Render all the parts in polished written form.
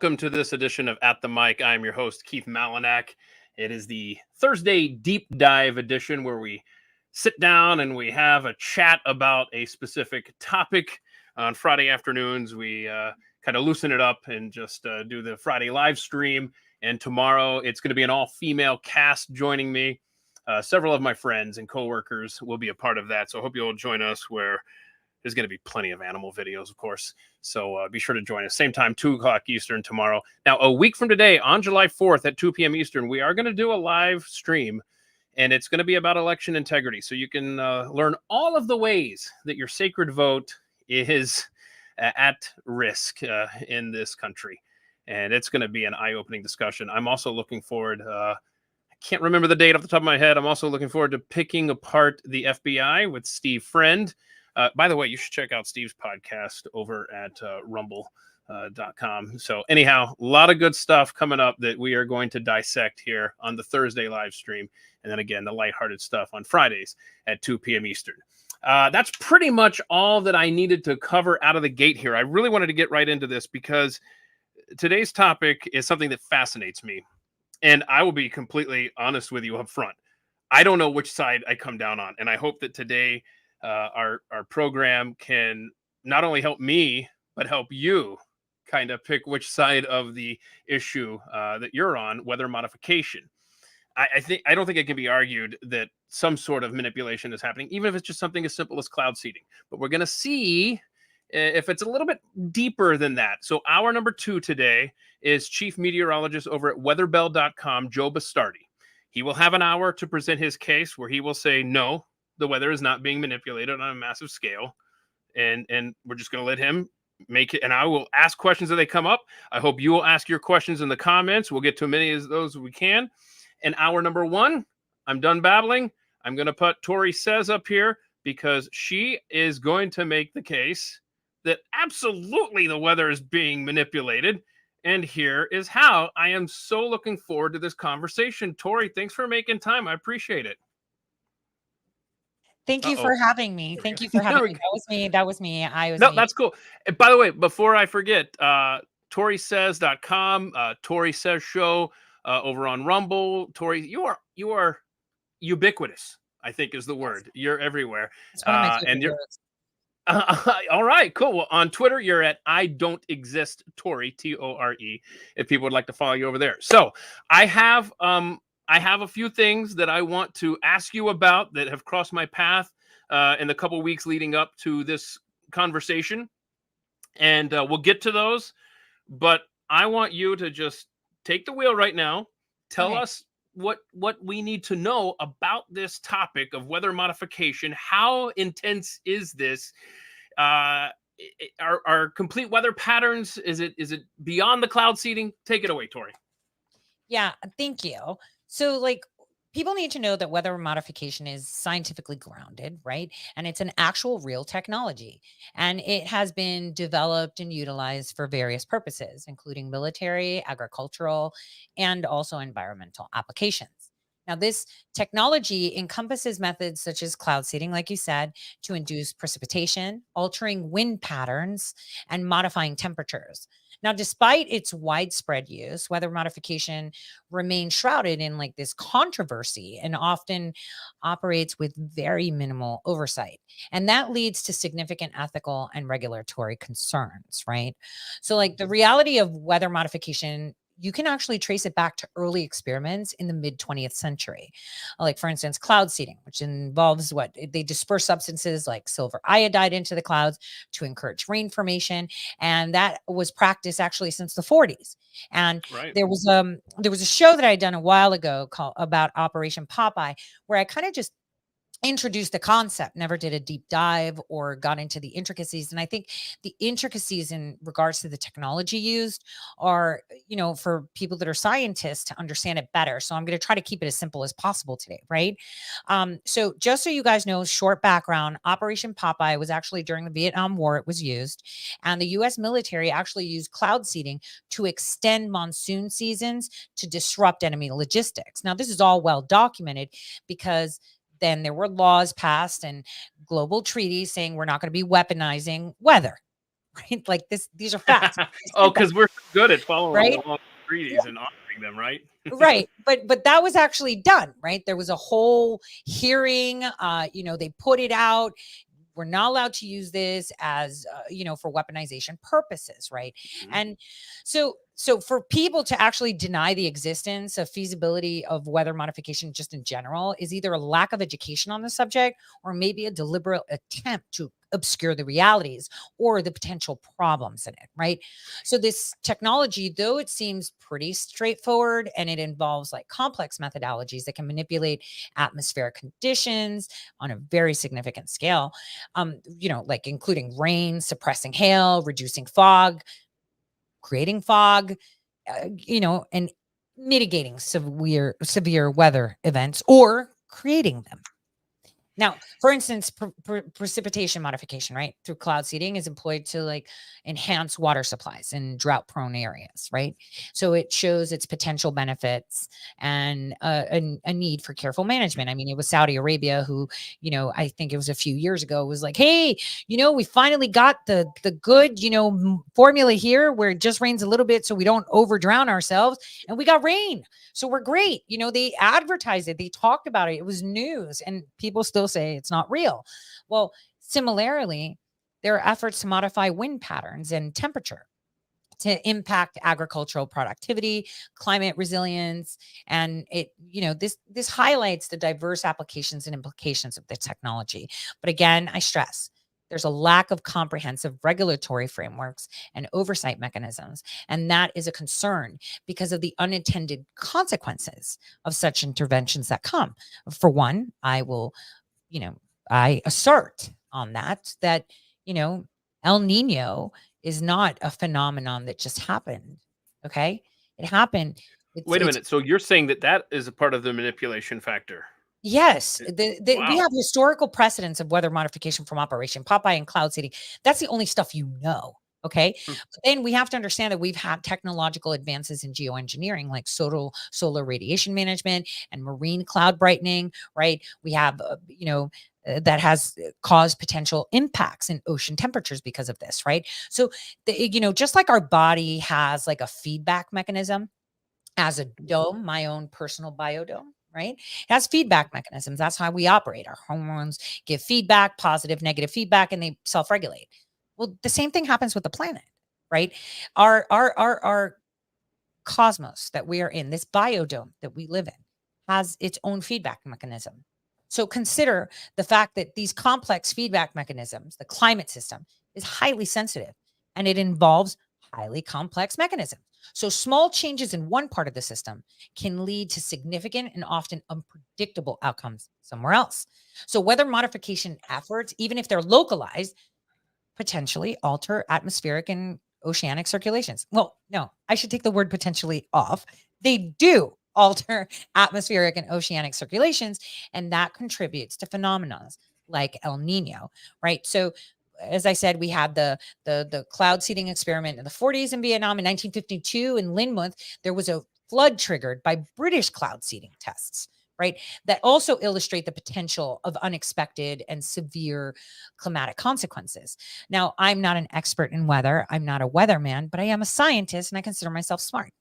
welcome to this edition of At the Mic. I am your host, Keith Malinak. It is the Thursday deep dive edition where we sit down and we have a chat about a specific topic. On Friday afternoons, we kind of loosen it up and just do the Friday live stream. And tomorrow, it's going to be an all-female cast joining me. Several of my friends and coworkers will be a part of that. So I hope you'll join us where there's going to be plenty of animal videos, of course. So be sure to join us. Same time, 2 o'clock Eastern tomorrow. Now, a week from today, on July 4th at 2 p.m. Eastern, we are going to do a live stream, and it's going to be about election integrity. So you can learn all of the ways that your sacred vote is at risk in this country. And it's going to be an eye-opening discussion. I'm also looking forward, I can't remember the date off the top of my head. I'm also looking forward to picking apart the FBI with Steve Friend. By the way, you should check out Steve's podcast over at rumble.com. So anyhow, a lot of good stuff coming up that we are going to dissect here on the Thursday live stream. And then again, the lighthearted stuff on Fridays at 2 p.m. Eastern. That's pretty much all that I needed to cover out of the gate here. I really wanted to get right into this because today's topic is something that fascinates me. And I will be completely honest with you up front. I don't know which side I come down on. And I hope that today our program can not only help me, but help you kind of pick which side of the issue that you're on, weather modification. I don't think it can be argued that some sort of manipulation is happening, even if it's just something as simple as cloud seeding. But we're going to see if it's a little bit deeper than that. So hour number 2 today is chief meteorologist over at weatherbell.com, Joe Bastardi. He will have an hour to present his case where he will say, no, the weather is not being manipulated on a massive scale. And we're just going to let him make it. And I will ask questions as they come up. I hope you will ask your questions in the comments. We'll get to as many of those as we can. And hour number 1, I'm done babbling. I'm going to put Tori Says up here because she is going to make the case that absolutely the weather is being manipulated. And here is how. I am so looking forward to this conversation. Tori, thanks for making time. I appreciate it. Thank you for having me. Thank you for having me. That was me. No, that's cool. And by the way, before I forget, ToriSays.com, Tori Says Show over on Rumble. Tori, you are ubiquitous, I think is the word. You're everywhere. And you're all right, cool. Well, on Twitter, you're at I Don't Exist Tori, Tore, if people would like to follow you over there. So I have a few things that I want to ask you about that have crossed my path in the couple weeks leading up to this conversation. And we'll get to those. But I want you to just take the wheel right now. Tell us what we need to know about this topic of weather modification. How intense is this? Are complete weather patterns? Is it beyond the cloud seeding? Take it away, Tori. Yeah, thank you. So people need to know that weather modification is scientifically grounded, right? And it's an actual real technology. And it has been developed and utilized for various purposes, including military, agricultural, and also environmental applications. Now, this technology encompasses methods such as cloud seeding, like you said, to induce precipitation, altering wind patterns, and modifying temperatures. Now, despite its widespread use, weather modification remains shrouded in this controversy and often operates with very minimal oversight. And that leads to significant ethical and regulatory concerns, right? So the reality of weather modification, you can actually trace it back to early experiments in the mid 20th century. For instance, cloud seeding, which involves they disperse substances like silver iodide into the clouds to encourage rain formation. And that was practiced actually since the 40s. And there was a show that I had done a while ago about Operation Popeye, where I kind of just introduced the concept, never did a deep dive or got into the intricacies. And I think the intricacies in regards to the technology used are, for people that are scientists to understand it better. So I'm going to try to keep it as simple as possible today, right? So just so you guys know, short background, Operation Popeye was actually during the Vietnam War. It was used, and the U.S. military actually used cloud seeding to extend monsoon seasons to disrupt enemy logistics. Now, this is all well documented because then there were laws passed and global treaties saying we're not going to be weaponizing weather, right? Like these are facts. Oh, because we're so good at following Right? along with treaties and honoring them, right? Right, but that was actually done, right? There was a whole hearing, they put it out. We're not allowed to use this as, for weaponization purposes, right? Mhm. And so for people to actually deny the existence of feasibility of weather modification just in general is either a lack of education on the subject or maybe a deliberate attempt to obscure the realities or the potential problems in it, right? So this technology, though it seems pretty straightforward and it involves like complex methodologies that can manipulate atmospheric conditions on a very significant scale, like including rain, suppressing hail, reducing fog, creating fog, and mitigating severe weather events or creating them. Now, for instance, precipitation modification, right, through cloud seeding is employed to like enhance water supplies in drought prone areas, right? So it shows its potential benefits and a need for careful management. I mean, it was Saudi Arabia who, I think it was a few years ago, was like, hey, we finally got the good, formula here where it just rains a little bit so we don't over drown ourselves, and we got rain. So we're great. They advertised it, they talked about it, it was news, and people still say it's not real. Well, similarly, there are efforts to modify wind patterns and temperature to impact agricultural productivity, climate resilience, and this highlights the diverse applications and implications of the technology. But again, I stress there's a lack of comprehensive regulatory frameworks and oversight mechanisms, and that is a concern because of the unintended consequences of such interventions that come. For one, you know, I assert on that, El Nino is not a phenomenon that just happened. Okay. It happened. Wait a It's minute. So you're saying that that is a part of the manipulation factor? Yes, Eh, we wow. have historical precedents of weather modification from Operation Popeye and cloud seeding. That's the only stuff okay? Hmm. But then we have to understand that we've had technological advances in geoengineering, like solar radiation management and marine cloud brightening, right? We have, that has caused potential impacts in ocean temperatures because of this, right? So, just like our body has like a feedback mechanism as a dome, my own personal biodome, right? It has feedback mechanisms. That's how we operate. Our hormones give feedback, positive, negative feedback, and they self-regulate. Well, the same thing happens with the planet, right? Our cosmos that we are in, this biodome that we live in, has its own feedback mechanism. So consider the fact that these complex feedback mechanisms, the climate system, is highly sensitive and it involves highly complex mechanisms. So small changes in one part of the system can lead to significant and often unpredictable outcomes somewhere else. So weather modification efforts, even if they're localized, potentially alter atmospheric and oceanic circulations. Well, no, I should take the word potentially off. They do alter atmospheric and oceanic circulations, and that contributes to phenomena like El Nino, right? So as I said, we had the cloud seeding experiment in the 40s in Vietnam. In 1952 in Linmuth, there was a flood triggered by British cloud seeding tests, right? That also illustrate the potential of unexpected and severe climatic consequences. Now, I'm not an expert in weather. I'm not a weatherman, but I am a scientist and I consider myself smart,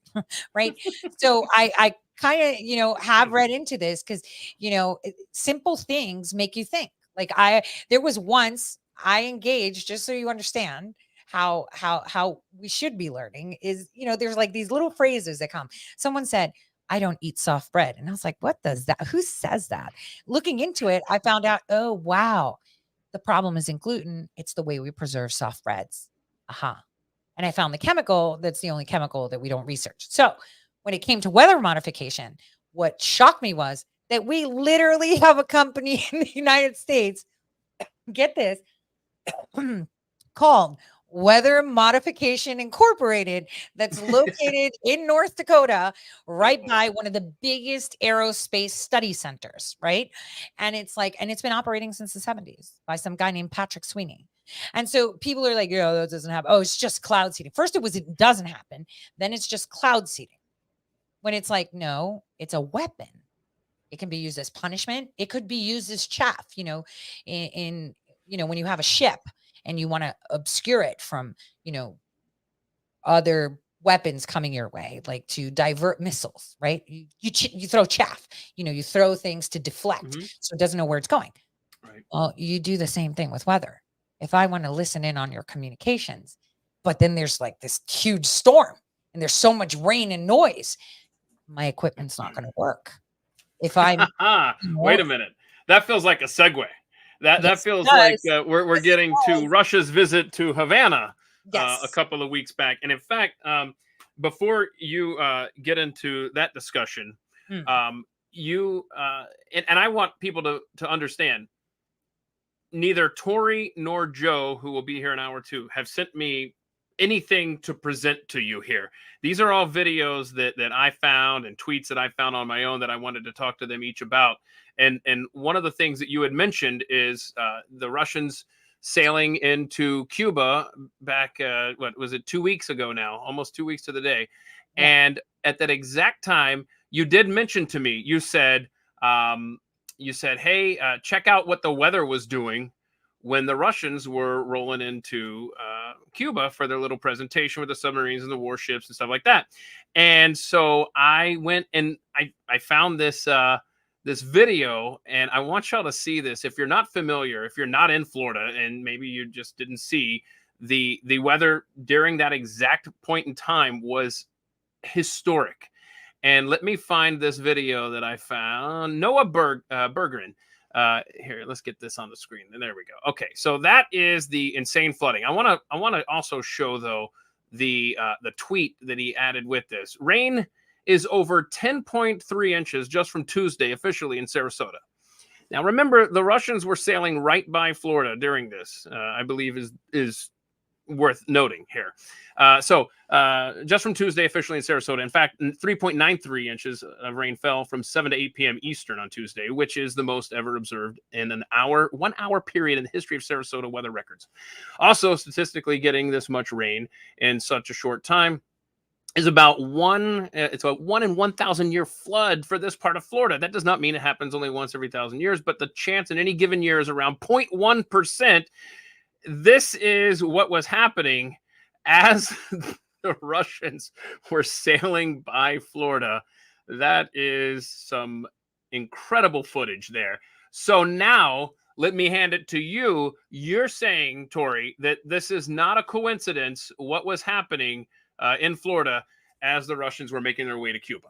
right? So I kind of, have read into this because, simple things make you think. Like there was once I engaged, just so you understand how we should be learning is, there's like these little phrases that come. Someone said, I don't eat soft bread. And I was like, what does that? Who says that? Looking into it, I found out, oh, wow. The problem isn't gluten. It's the way we preserve soft breads. Aha. And I found the chemical that's the only chemical that we don't research. So when it came to weather modification, what shocked me was that we literally have a company in the United States, get this, called Weather Modification Incorporated that's located in North Dakota, right Uh-oh. by one of the biggest aerospace study centers, right? And it's been operating since the 70s by some guy named Patrick Sweeney. And so people are like, that doesn't happen. Oh, it's just cloud seeding. First, it doesn't happen. Then it's just cloud seeding. When it's like, no, it's a weapon. It can be used as punishment. It could be used as chaff, in when you have a ship and you want to obscure it from, other weapons coming your way, like to divert missiles, right? You throw chaff, you throw things to deflect Hmm. so it doesn't know where it's going. Right. Well, you do the same thing with weather. If I want to listen in on your communications, but then there's like this huge storm and there's so much rain and noise, my equipment's not going to work. If I'm, you Wait know, a minute. That feels like a segue. That yes, it feels like does. we're Yes, it getting to does. Russia's visit to Havana a Yes. couple of weeks back. And in fact, before you get into that discussion, Mm, um, you and I want people to understand. Neither Tori nor Joe, who will be here in an hour or two, have sent me anything to present to you here. These are all videos that I found and tweets that I found on my own that I wanted to talk to them each about. And one of the things that you had mentioned is the Russians sailing into Cuba back what was it, 2 weeks ago now, almost 2 weeks to the day. yeah. And at that exact time, you did mention to me, um, you said, "Hey, check out what the weather was doing when the Russians were rolling into Cuba for their little presentation with the submarines and the warships and stuff like that." And so I went and I found this video, and I want y'all to see this. If you're not familiar, if you're not in Florida, and maybe you just didn't see the weather during that exact point in time was historic. And let me find this video that I found. Noah Bergeron. Here, let's get this on the screen. And there we go. Okay, so that is the insane flooding. I want to also show though the tweet that he added with this. Rain is over 10.3 inches just from Tuesday officially in Sarasota. Now remember, the Russians were sailing right by Florida during this. I believe is worth noting here. Just from Tuesday officially in Sarasota. In fact, 3.93 inches of rain fell from 7 to 8 p.m. Eastern on Tuesday, which is the most ever observed in an 1 hour period in the history of Sarasota weather records. Also, statistically, getting this much rain in such a short time is about it's about 1 in 1,000 year flood for this part of Florida. That does not mean it happens only once every 1,000 years, but the chance in any given year is around 0.1%. This is what was happening as the Russians were sailing by Florida. That is some incredible footage there. So now let me hand it to you. You're saying, Tori, that this is not a coincidence what was happening in Florida as the Russians were making their way to Cuba.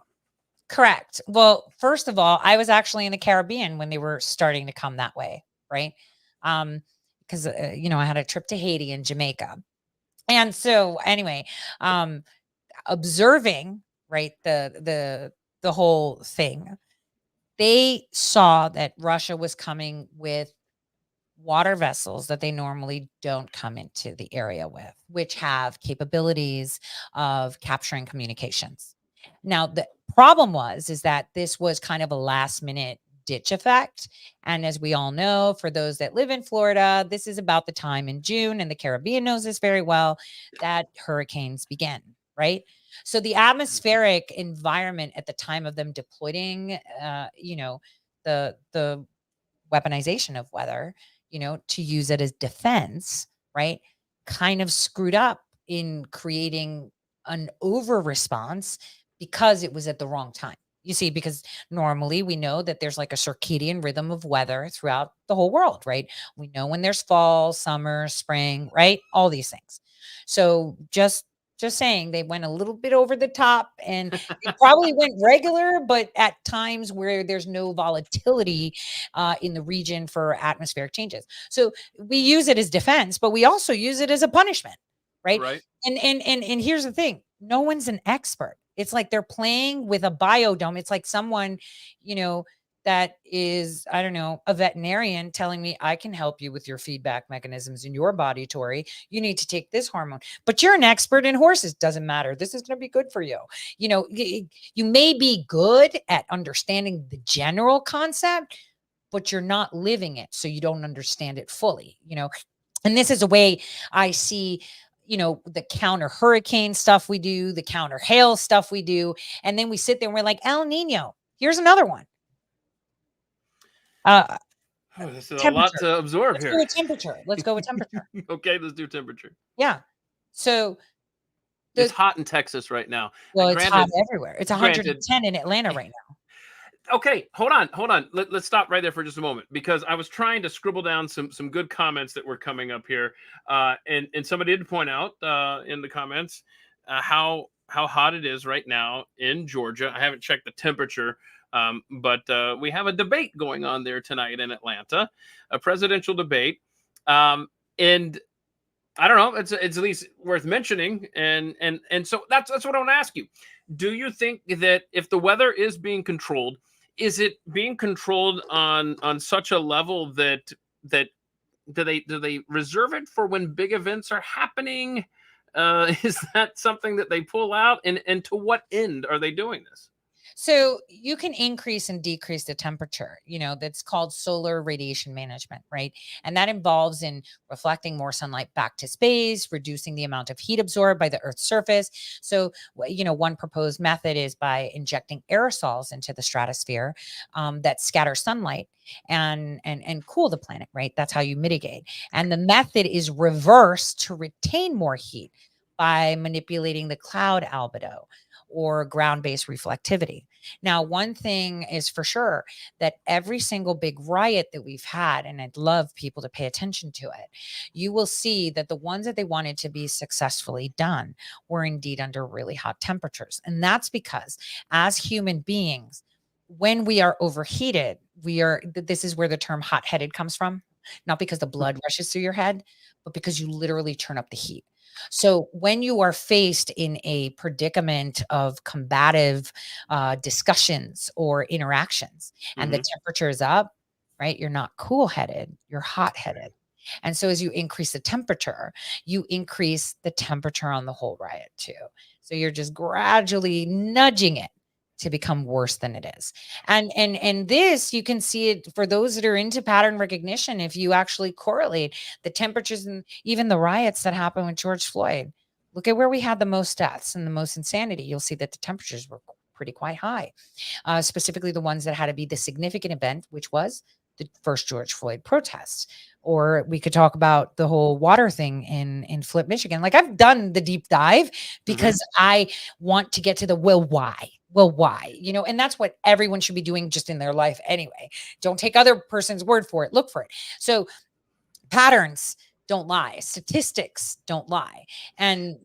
Correct. Well, first of all, I was actually in the Caribbean when they were starting to come that way, right? Because I had a trip to Haiti and Jamaica. And so anyway, observing, right, the whole thing, they saw that Russia was coming with water vessels that they normally don't come into the area with, which have capabilities of capturing communications. Now, the problem is that this was kind of a last minute ditch effect. And as we all know, for those that live in Florida, this is about the time in June, and the Caribbean knows this very well, that hurricanes begin, right? So the atmospheric environment at the time of them deploying, the weaponization of weather, to use it as defense, right? Kind of screwed up in creating an over response because it was at the wrong time. You see, because normally we know that there's like a circadian rhythm of weather throughout the whole world, right? We know when there's fall, summer, spring, right? All these things. So just saying they went a little bit over the top, and they probably went regular, but at times where there's no volatility in the region for atmospheric changes. So we use it as defense, but we also use it as a punishment, right? Right. And here's the thing: no one's an expert. It's like they're playing with a biodome. It's like someone, that is, I don't know, a veterinarian telling me I can help you with your feedback mechanisms in your body, Tori. You need to take this hormone, but you're an expert in horses. Doesn't matter. This is going to be good for you. You may be good at understanding the general concept, but you're not living it. So you don't understand it fully, and this is a way I see, the counter hurricane stuff we do, the counter hail stuff we do. And then we sit there and we're like, El Nino, here's another one. Oh, this is a lot Temperature. to absorb Let's go here. with temperature. Let's go with temperature. Okay, let's do temperature. Yeah. So It's the hot in Texas right now. well, it's hot Granted, everywhere. It's granted. 110 in Atlanta right now. Okay, hold on. Let's stop right there for just a moment because I was trying to scribble down some good comments that were coming up here, and somebody did point out in the comments how hot it is right now in Georgia. I haven't checked the temperature, but we have a debate going on there tonight in Atlanta, a presidential debate, and I don't know. It's at least worth mentioning, and so that's what I want to ask you. Do you think that if the weather is being controlled, is it being controlled on such a level that do they reserve it for when big events are happening? Is that something that they pull out, and to what end are they doing this? So you can increase and decrease the temperature, that's called solar radiation management, right? And that involves in reflecting more sunlight back to space, reducing the amount of heat absorbed by the Earth's surface. So, one proposed method is by injecting aerosols into the stratosphere that scatter sunlight and cool the planet, right? That's how you mitigate. And the method is reversed to retain more heat by manipulating the cloud albedo or ground-based reflectivity. Now, one thing is for sure that every single big riot that we've had, and I'd love people to pay attention to it, you will see that the ones that they wanted to be successfully done were indeed under really hot temperatures. And that's because as human beings, when we are overheated, this is where the term hot-headed comes from, not because the blood rushes through your head, but because you literally turn up the heat. So when you are faced in a predicament of combative discussions or interactions and the Mhm. temperature is up, right? You're not cool headed, you're hot headed. And so as you increase the temperature, you increase the temperature on the whole riot too. So you're just gradually nudging it to become worse than it is. And this you can see it for those that are into pattern recognition. If you actually correlate the temperatures and even the riots that happened with George Floyd, look at where we had the most deaths and the most insanity. You'll see that the temperatures were pretty quite high, specifically the ones that had to be the significant event, which was the first George Floyd protests. Or we could talk about the whole water thing in Flint, Michigan. Like I've done the deep dive because I want to get to the why. Well, why? And that's what everyone should be doing just in their life anyway. Don't take other person's word for it. Look for it. So patterns don't lie. Statistics don't lie. And,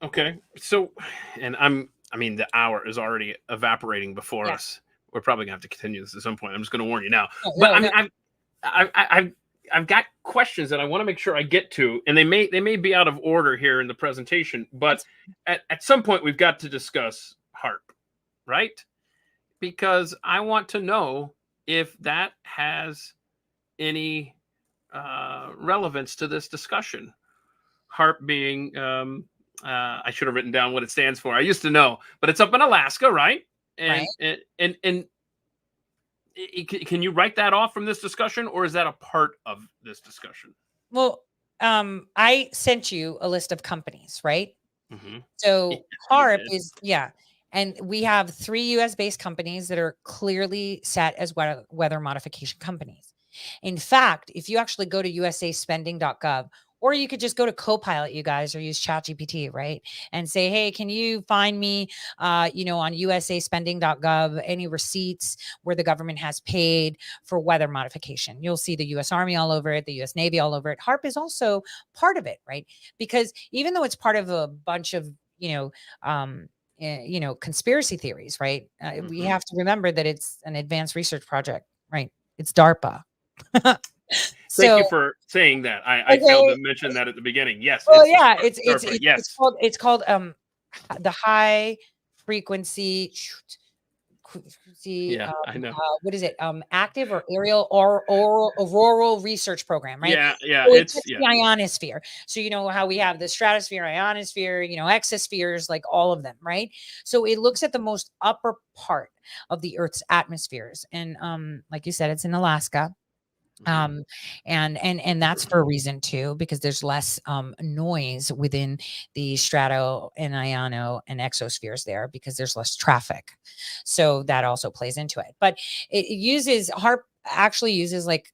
Okay. So, and I mean, the hour is already evaporating before yeah. us. We're probably gonna have to continue this at some point. I'm just gonna warn you now. No, But no, I no. mean, I've got questions that I want to make sure I get to, and they may be out of order here in the presentation. But at some point, we've got to discuss HARP, right? Because I want to know if that has any relevance to this discussion. HARP being I should have written down what it stands for. I used to know, but it's up in Alaska, right? Right. And can you write that off from this discussion, or is that a part of this discussion? Well, I sent you a list of companies, right? Mm-hmm. So Yeah, HARP is, yeah. And we have 3 US based companies that are clearly set as weather modification companies. In fact, if you actually go to usaspending.gov, or you could just go to Copilot, you guys, or use ChatGPT, right? And say, hey, can you find me, on usaspending.gov, any receipts where the government has paid for weather modification? You'll see the US Army all over it, the US Navy all over it. HARP is also part of it, right? Because even though it's part of a bunch of, conspiracy theories, right? We have to remember that it's an advanced research project, right? It's DARPA. Thank So, you for saying that. I failed okay. to mention that at the beginning. Yes, Well, it's yeah, it's it's DARPA. it's it's Yes. called the high frequency Yeah, I know. what is it? Active or aerial or auroral research program, right? Yeah, So it it's touches the ionosphere. So you know how we have the stratosphere, ionosphere, exospheres, like all of them, right? So it looks at the most upper part of the Earth's atmospheres, and like you said, it's in Alaska. Mhm. And that's for a reason too, because there's less noise within the strato and iono and exospheres there because there's less traffic. So that also plays into it. But it uses HARP actually uses like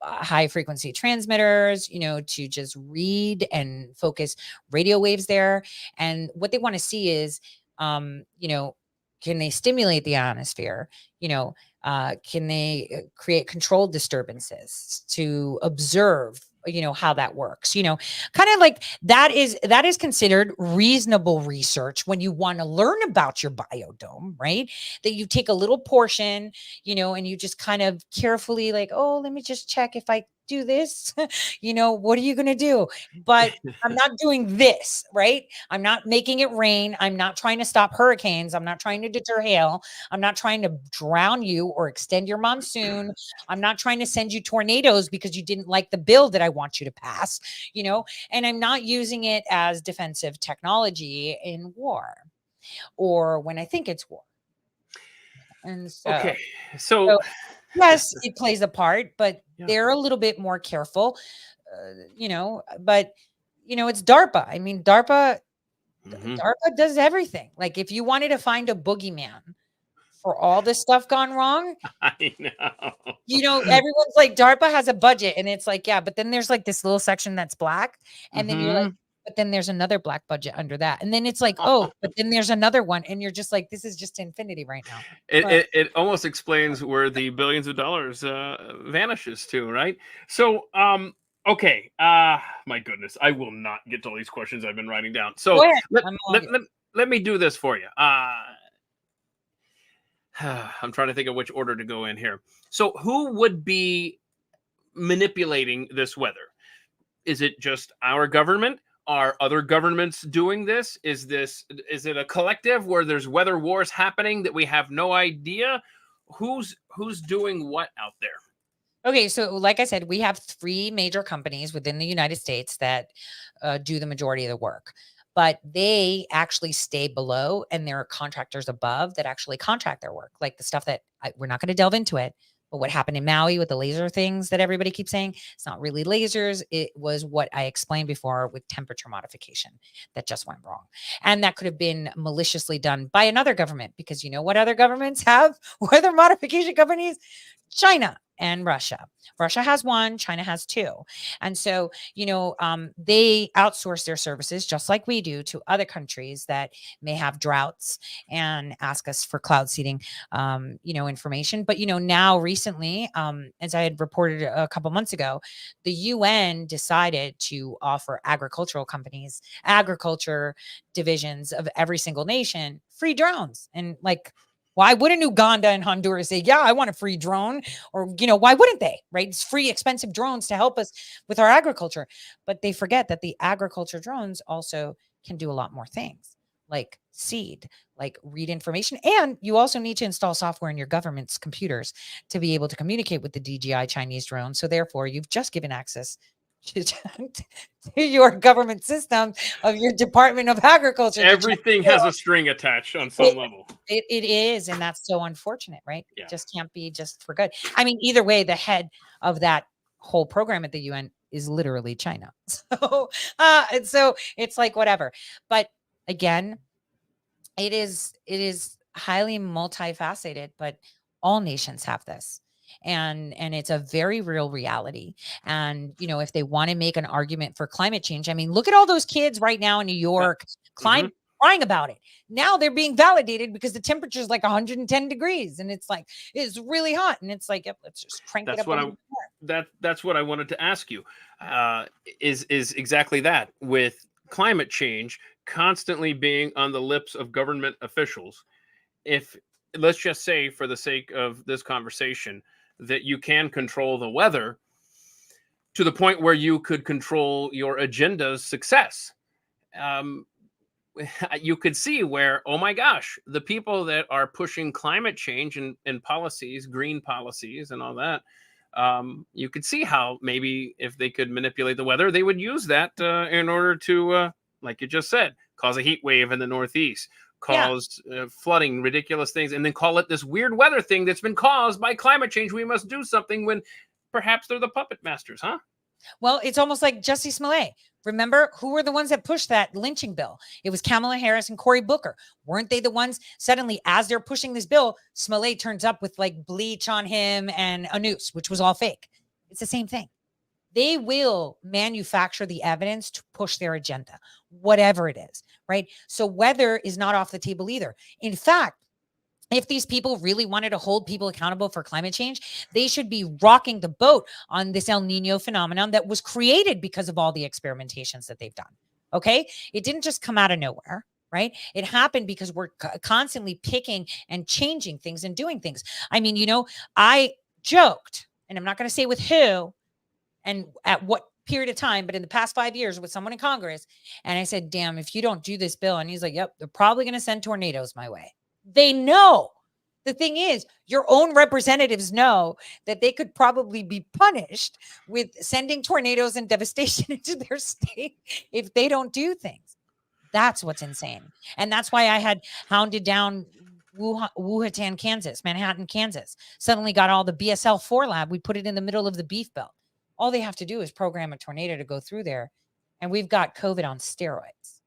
high frequency transmitters, to just read and focus radio waves there. And what they want to see is, can they stimulate the ionosphere? Can they create controlled disturbances to observe, how that works? Kind of like that is considered reasonable research when you want to learn about your biodome, right? That you take a little portion, and you just kind of carefully like, oh, let me just check if I do this. What are you going to do? But I'm not doing this, right? I'm not making it rain. I'm not trying to stop hurricanes. I'm not trying to deter hail. I'm not trying to drown you or extend your monsoon. I'm not trying to send you tornadoes because you didn't like the bill that I want you to pass, and I'm not using it as defensive technology in war or when I think it's war. And Okay. so yes, it plays a part, but they're a little bit more careful, but it's DARPA. I mean, DARPA does everything. Like if you wanted to find a boogeyman for all this stuff gone wrong, I know. Everyone's like, DARPA has a budget, and it's like, yeah, but then there's like this little section that's black, and then you're like, but then there's another black budget under that, and then it's like, oh, but then there's another one, and you're just like, this is just infinity right now. It almost explains where the billions of dollars vanishes to, right? So, okay, my goodness, I will not get to all these questions I've been writing down. So let me do this for you. I'm trying to think of which order to go in here. So who would be manipulating this weather? Is it just our government? Are other governments doing this? Is it a collective where there's weather wars happening that we have no idea? Who's doing what out there? Okay, so like I said, we have 3 major companies within the United States that do the majority of the work, but they actually stay below, and there are contractors above that actually contract their work, like the stuff that we're not going to delve into it. But what happened in Maui with the laser things that everybody keeps saying, it's not really lasers. It was what I explained before with temperature modification that just went wrong. And that could have been maliciously done by another government, because you know what other governments have weather modification companies? China and Russia. Russia has 1, China has 2. And so, they outsource their services just like we do to other countries that may have droughts and ask us for cloud seeding, information. But, now recently, as I had reported a couple months ago, the UN decided to offer agricultural companies, agriculture divisions of every single nation, free drones. And like, why wouldn't Uganda and Honduras say, yeah, I want a free drone? Or, why wouldn't they, right? It's free, expensive drones to help us with our agriculture. But they forget that the agriculture drones also can do a lot more things, like seed, like read information. And you also need to install software in your government's computers to be able to communicate with the DJI Chinese drone. So therefore, you've just given access to your government system of your Department of Agriculture. Everything has a string attached on some level. It is, and that's so unfortunate, right? Yeah. It just can't be just for good. I mean, either way, the head of that whole program at the UN is literally China. So, and so it's like whatever. But again, it is highly multifaceted, but all nations have this. And it's a very real reality. And, if they want to make an argument for climate change, I mean, look at all those kids right now in New York, crying about it. Now they're being validated because the temperature is like 110 degrees. And it's like, it's really hot. And it's like, yep, let's just crank it up. That's what I wanted to ask you, is exactly that. With climate change constantly being on the lips of government officials, if let's just say, for the sake of this conversation, that you can control the weather to the point where you could control your agenda's success, you could see where, oh my gosh, the people that are pushing climate change and policies, green policies and all that, you could see how maybe if they could manipulate the weather, they would use that in order to, like you just said, cause a heat wave in the Northeast, cause flooding, ridiculous things, and then call it this weird weather thing that's been caused by climate change. We must do something, when perhaps they're the puppet masters, huh? Well, it's almost like Jussie Smollett. Remember, who were the ones that pushed that lynching bill? It was Kamala Harris and Cory Booker. Weren't they the ones? Suddenly, as they're pushing this bill, Smollett turns up with like bleach on him and a noose, which was all fake. It's the same thing. They will manufacture the evidence to push their agenda, whatever it is, right? So weather is not off the table either. In fact, if these people really wanted to hold people accountable for climate change, they should be rocking the boat on this El Nino phenomenon that was created because of all the experimentations that they've done. Okay. It didn't just come out of nowhere, right? It happened because we're constantly picking and changing things and doing things. I mean, I joked, and I'm not going to say with who and at what period of time, but in the past 5 years with someone in Congress. And I said, damn, if you don't do this bill. And he's like, yep, they're probably going to send tornadoes my way. They know. The thing is, your own representatives know that they could probably be punished with sending tornadoes and devastation into their state if they don't do things. That's what's insane. And that's why I had hounded down Wuhan, Kansas, Manhattan, Kansas. Suddenly got all the BSL-4 lab. We put it in the middle of the beef belt. All they have to do is program a tornado to go through there. And we've got COVID on steroids.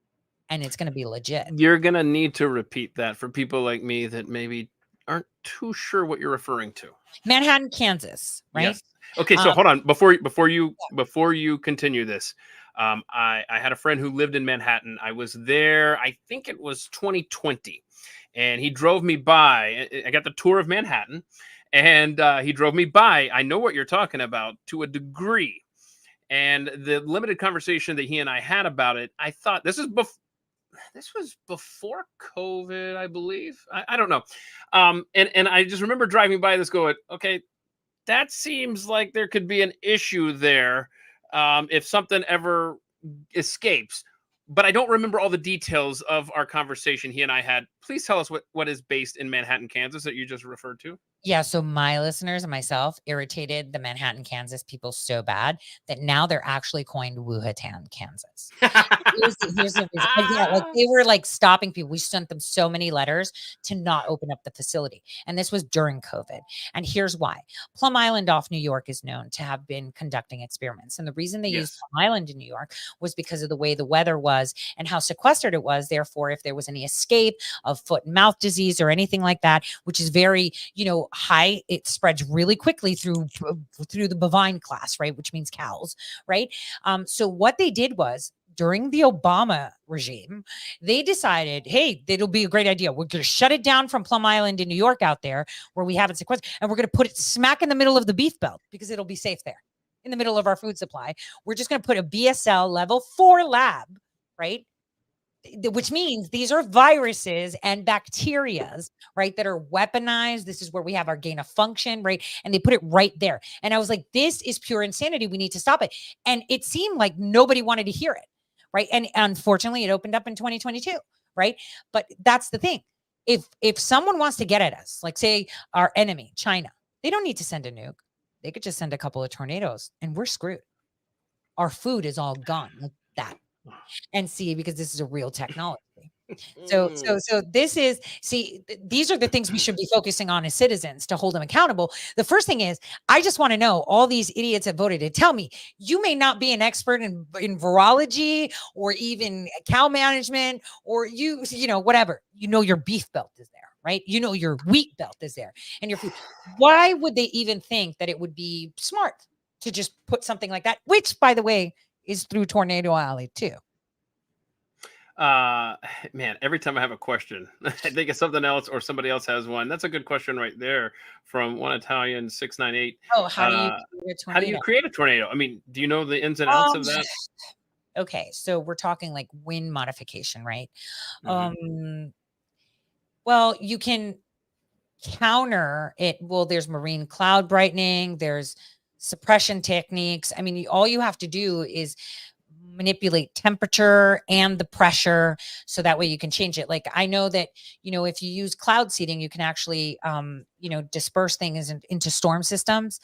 And it's going to be legit. You're going to need to repeat that for people like me that maybe aren't too sure what you're referring to. Manhattan, Kansas, right? Yes. Okay, so hold on. Before you continue this, I had a friend who lived in Manhattan. I was there, I think it was 2020. And he drove me by. I got the tour of Manhattan. And he drove me by. I know what you're talking about to a degree. And the limited conversation that he and I had about it, I thought this was before COVID, I believe. I don't know. And I just remember driving by this going, okay, that seems like there could be an issue there if something ever escapes. But I don't remember all the details of our conversation he and I had. Please tell us what is based in Manhattan, Kansas that you just referred to. Yeah, so my listeners and myself irritated the Manhattan, Kansas people so bad that now they're actually coined Wuhan, Kansas. Here's the reason. Yeah, like they were like stopping people. We sent them so many letters to not open up the facility. And this was during COVID. And here's why. Plum Island off New York is known to have been conducting experiments. And the reason they used Plum Island in New York was because of the way the weather was and how sequestered it was. Therefore, if there was any escape of foot and mouth disease or anything like that, which is very, high, it spreads really quickly through the bovine class, right? Which means cows, right? So what they did was during the Obama regime, they decided, hey, it'll be a great idea. We're going to shut it down from Plum Island in New York out there where we have it sequestered, and we're going to put it smack in the middle of the beef belt because it'll be safe there in the middle of our food supply. We're just going to put a BSL level 4 lab, right? Which means these are viruses and bacterias, right, that are weaponized. This is where we have our gain of function, right? And they put it right there. And I was like, this is pure insanity. We need to stop it. And it seemed like nobody wanted to hear it, right? And unfortunately, it opened up in 2022, right? But that's the thing. If someone wants to get at us, like say our enemy, China, they don't need to send a nuke. They could just send a couple of tornadoes and we're screwed. Our food is all gone like that. And see, because this is a real technology. So this is, these are the things we should be focusing on as citizens to hold them accountable. The first thing is, I just want to know all these idiots that voted to tell me you may not be an expert in virology or even cow management or whatever, your beef belt is there, right? Your wheat belt is there and your food. Why would they even think that it would be smart to just put something like that, which by the way, is through Tornado Alley too. Man, every time I have a question, I think of something else or somebody else has one. That's a good question right there from One Italian 698. Oh, how do you create a tornado? I mean, do you know the ins and outs of that? Okay, so we're talking like wind modification, right? Mm-hmm. Well, you can counter it. Well, there's marine cloud brightening, there's suppression techniques. I mean, all you have to do is manipulate temperature and the pressure so that way you can change it. Like I know that, if you use cloud seeding, you can actually, disperse things into storm systems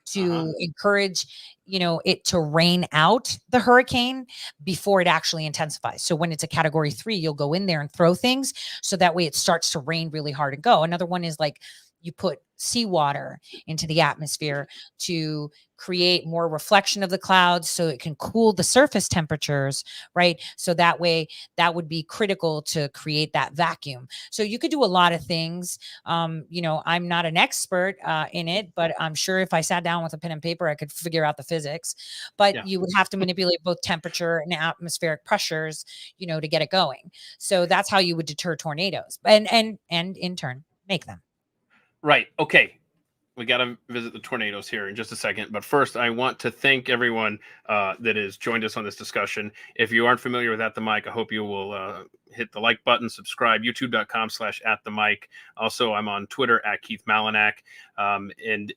to encourage, it to rain out the hurricane before it actually intensifies. So when it's a category 3, you'll go in there and throw things so that way it starts to rain really hard and go. Another one is like, you put seawater into the atmosphere to create more reflection of the clouds so it can cool the surface temperatures, right? So that way, that would be critical to create that vacuum. So you could do a lot of things. I'm not an expert in it, but I'm sure if I sat down with a pen and paper, I could figure out the physics. But Yeah. you would have to manipulate both temperature and atmospheric pressures, to get it going. So that's how you would deter tornadoes, and in turn make them. Right. Okay. We got to visit the tornadoes here in just a second. But first, I want to thank everyone that has joined us on this discussion. If you aren't familiar with At the Mic, I hope you will hit the like button, subscribe, youtube.com/At the Mic. Also, I'm on Twitter at Keith Malinak. And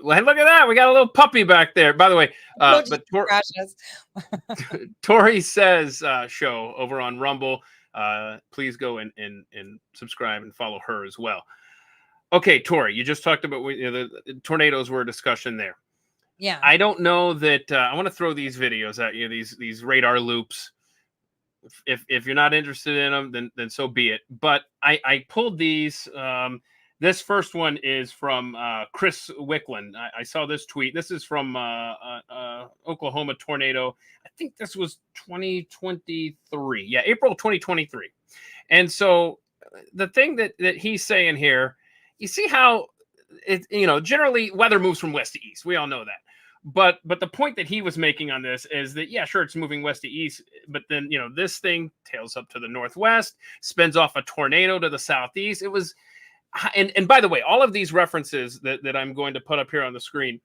well, look at that. We got a little puppy back there. By the way, but Tori Says show over on Rumble. Please go and subscribe and follow her as well. Okay, Tori, you just talked about the tornadoes were a discussion there. Yeah. I don't know that I want to throw these videos at you, these radar loops. If you're not interested in them, then so be it. But I pulled these. This first one is from Chris Wickland. I saw this tweet. This is from Oklahoma tornado. I think this was 2023. Yeah, April 2023. And so the thing that he's saying here, you see how it, generally weather moves from west to east. We all know that. But the point that he was making on this is that, yeah, sure, it's moving west to east, but then, this thing tails up to the northwest, spins off a tornado to the southeast. It was, and by the way, all of these references that I'm going to put up here on the screen,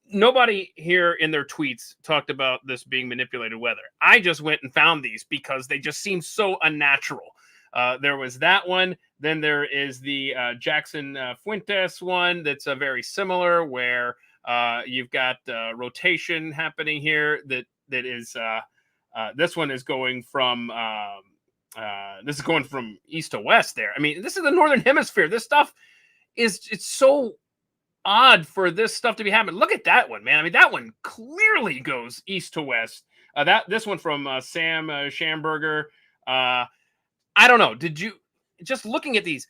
nobody here in their tweets talked about this being manipulated weather. I just went and found these because they just seem so unnatural. There was that one. Then there is the Jackson Fuentes one that's very similar, where you've got rotation happening here. That is this one is going from east to west. There, I mean, this is the northern hemisphere. This stuff it's so odd for this stuff to be happening. Look at that one, man. I mean, that one clearly goes east to west. This one from Sam Schamberger. I don't know. Did you just looking at these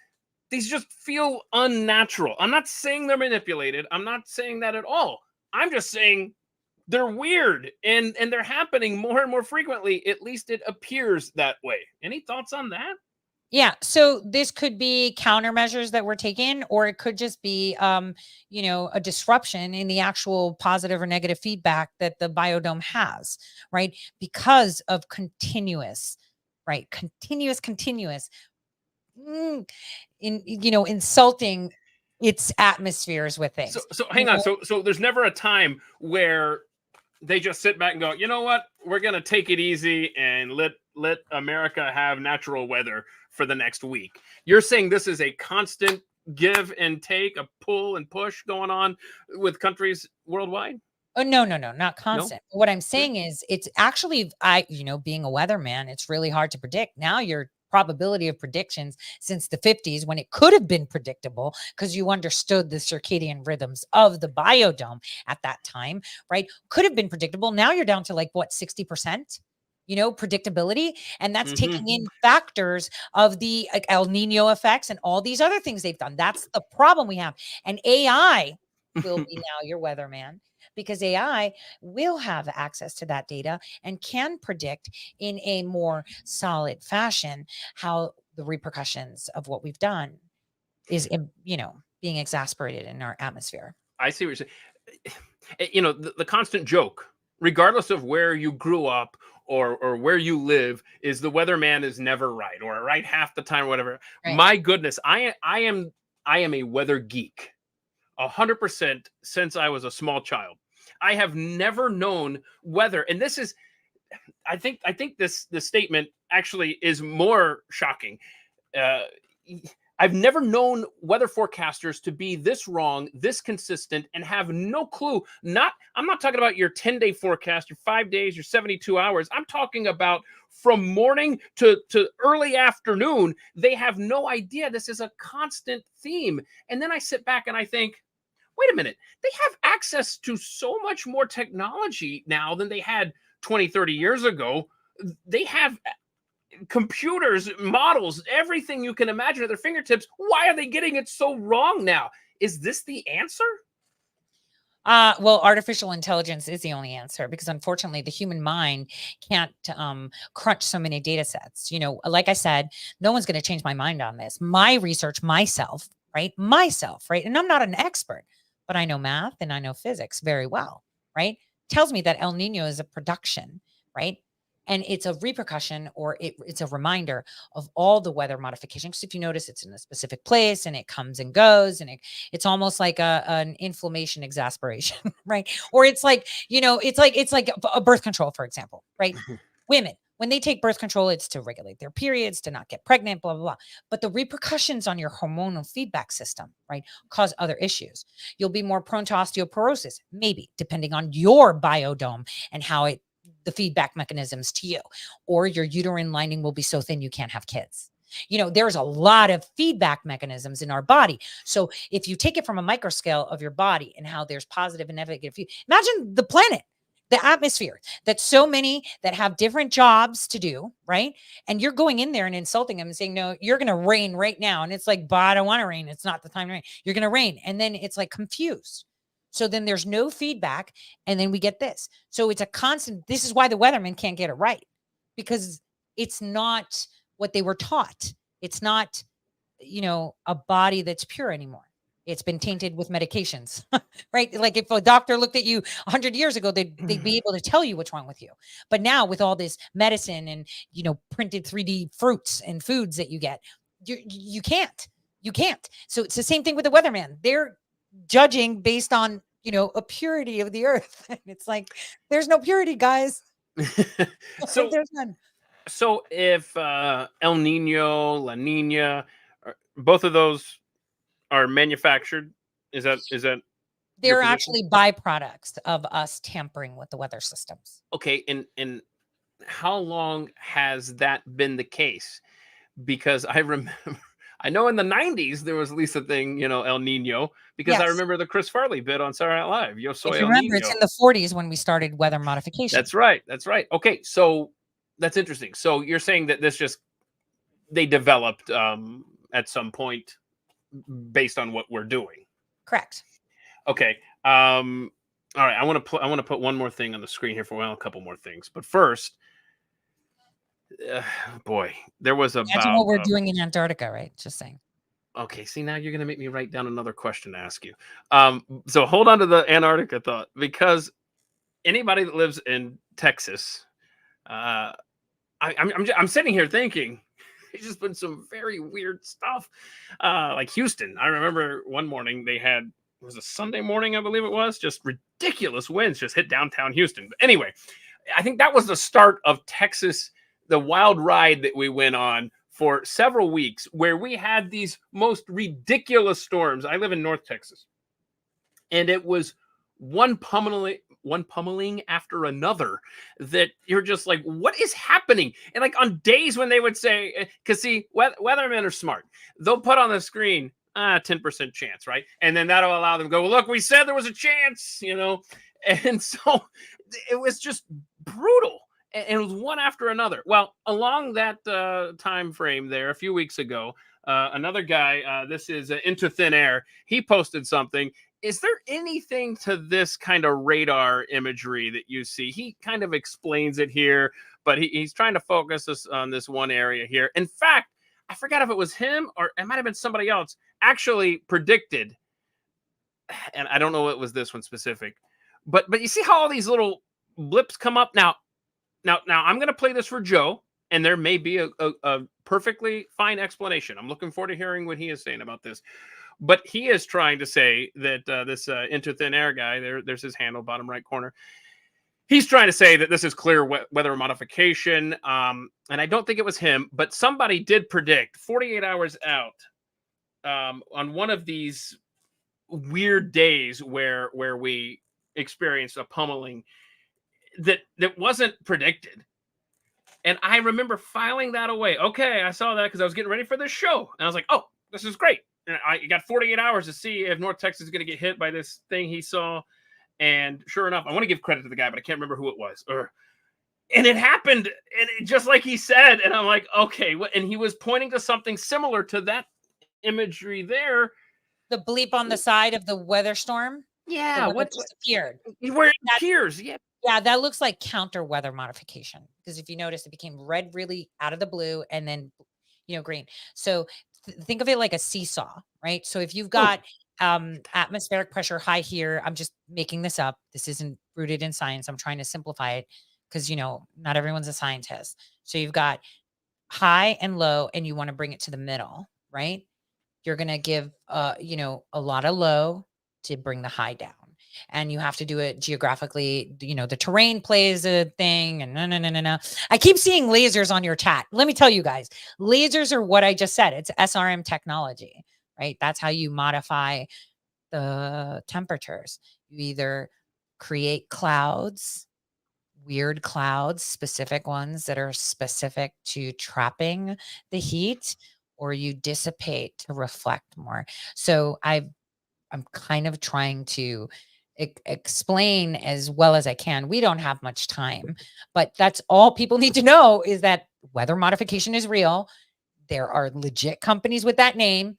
just feel unnatural? I'm not saying they're manipulated. I'm not saying that at all. I'm just saying they're weird and they're happening more and more frequently. At least it appears that way. Any thoughts on that? Yeah. So this could be countermeasures that were taken, or it could just be, a disruption in the actual positive or negative feedback that the biodome has, right? Because of continuous insulting its atmospheres with things. So hang on. So there's never a time where they just sit back and go, you know what? We're going to take it easy and let America have natural weather for the next week. You're saying this is a constant give and take, a pull and push going on with countries worldwide? Oh, no, not constant. No? What I'm saying is it's actually, being a weatherman, it's really hard to predict. Now your probability of predictions since the 50s, when it could have been predictable because you understood the circadian rhythms of the biodome at that time, right? Could have been predictable. Now you're down to 60%. Predictability. And that's taking in factors of the El Nino effects and all these other things they've done. That's the problem we have. And AI will be now your weatherman, because AI will have access to that data and can predict in a more solid fashion how the repercussions of what we've done is, being exasperated in our atmosphere. I see what you're saying. The constant joke, regardless of where you grew up or where you live, is the weatherman is never right, or right half the time, or whatever. Right. My goodness, I am a weather geek, 100% since I was a small child. I have never known weather, and this is, I think this statement actually is more shocking. I've never known weather forecasters to be this wrong, this consistent, and have no clue. I'm not talking about your 10-day forecast, your 5 days, your 72 hours. I'm talking about from morning to early afternoon. They have no idea. This is a constant theme. And then I sit back and I think, wait a minute, they have access to so much more technology now than they had 20, 30 years ago. They have computers, models, everything you can imagine at their fingertips. Why are they getting it so wrong now? Is this the answer? Well, artificial intelligence is the only answer because unfortunately the human mind can't crunch so many data sets. Like I said, no one's going to change my mind on this. My research myself, right? Myself, right? And I'm not an expert, but I know math and I know physics very well, right? Tells me that El Nino is a production, right? And it's a repercussion or it's a reminder of all the weather modifications. If you notice, it's in a specific place and it comes and goes, and it's almost like an inflammation exasperation, right? Or it's like, it's like a birth control, for example, right? Women, when they take birth control, it's to regulate their periods, to not get pregnant, blah, blah, blah. But the repercussions on your hormonal feedback system, right, cause other issues. You'll be more prone to osteoporosis, maybe, depending on your biodome and how the feedback mechanisms to you, or your uterine lining will be so thin you can't have kids. There's a lot of feedback mechanisms in our body. So if you take it from a micro scale of your body and how there's positive and negative, imagine the planet, the atmosphere, that so many that have different jobs to do, right? And you're going in there and insulting them and saying, no, you're going to rain right now. And it's like, but I don't want to rain. It's not the time to rain. You're going to rain. And then it's like confused. So then there's no feedback. And then we get this. So it's a constant. This is why the weathermen can't get it right, because it's not what they were taught. It's not, a body that's pure anymore. It's been tainted with medications, right? Like if a doctor looked at you 100 years ago, they'd be able to tell you what's wrong with you. But now with all this medicine and, printed 3D fruits and foods that you get, you can't. So it's the same thing with the weatherman. They're judging based on, a purity of the earth. It's like, there's no purity, guys. So there's none. So if El Nino, La Nina, both of those are manufactured, is that they're actually byproducts of us tampering with the weather systems? Okay, and how long has that been the case? Because I remember, I know in the 90s there was at least a thing, El Nino, because I Yes. remember the Chris Farley bit on Saturday Night Live. Yo soy If you El remember, Nino. it's in the 40s when we started weather modification. That's right. Okay, so that's interesting. So you're saying that they developed at some point based on what we're doing. Correct. Okay. All right. I want to put one more thing on the screen here a couple more things. But first, boy, there was Imagine what we're doing in Antarctica, right? Just saying. Okay. See, now you're going to make me write down another question to ask you. So hold on to the Antarctica thought, because anybody that lives in Texas, I'm sitting here thinking, there's just been some very weird stuff. Like Houston, I remember one morning they had, it was a Sunday morning, I believe it was, just ridiculous winds just hit downtown Houston. But anyway, I think that was the start of Texas, the wild ride that we went on for several weeks, where we had these most ridiculous storms. I live in North Texas, and it was one pummeling after another, that you're just like, what is happening? And like on days when they would say, because see, weathermen are smart, they'll put on the screen 10% chance, right? And then that'll allow them to go, well, look, we said there was a chance, and so it was just brutal. And it was one after another. Well, along that time frame there, a few weeks ago, another guy, this is Into Thin Air, he posted something. Is there anything to this kind of radar imagery that you see? He kind of explains it here, but he's trying to focus us on this one area here. In fact, I forgot if it was him or it might have been somebody else, actually predicted, and I don't know what was this one specific, but you see how all these little blips come up? Now I'm going to play this for Joe, and there may be a perfectly fine explanation. I'm looking forward to hearing what he is saying about this. But he is trying to say that this Into Thin Air guy, there's his handle, bottom right corner. He's trying to say that this is clear weather modification. And I don't think it was him, but somebody did predict 48 hours out on one of these weird days where we experienced a pummeling that wasn't predicted. And I remember filing that away. Okay, I saw that because I was getting ready for this show. And I was like, oh, this is great. And I got 48 hours to see if North Texas is going to get hit by this thing he saw. And sure enough, I want to give credit to the guy, but I can't remember who it was. And it happened, and just like he said, and I'm like, okay, and he was pointing to something similar to that imagery there. The bleep on the side of the weather storm, the Yeah, one that what just appeared. where it That appears, yeah. Yeah, that looks like counter weather modification because if you notice, it became red really out of the blue and then, green. So think of it like a seesaw, right? So if you've Oh, got atmospheric pressure high here, I'm just making this up. This isn't rooted in science. I'm trying to simplify it because, not everyone's a scientist. So you've got high and low, and you want to bring it to the middle, right? You're going to give, a lot of low to bring the high down. And you have to do it geographically. The terrain plays a thing. And no. I keep seeing lasers on your chat. Let me tell you guys, lasers are what I just said. It's SRM technology, right? That's how you modify the temperatures. You either create clouds, weird clouds, specific ones that are specific to trapping the heat, or you dissipate to reflect more. So I'm kind of trying to explain as well as I can. We don't have much time, but that's all people need to know is that weather modification is real. There are legit companies with that name.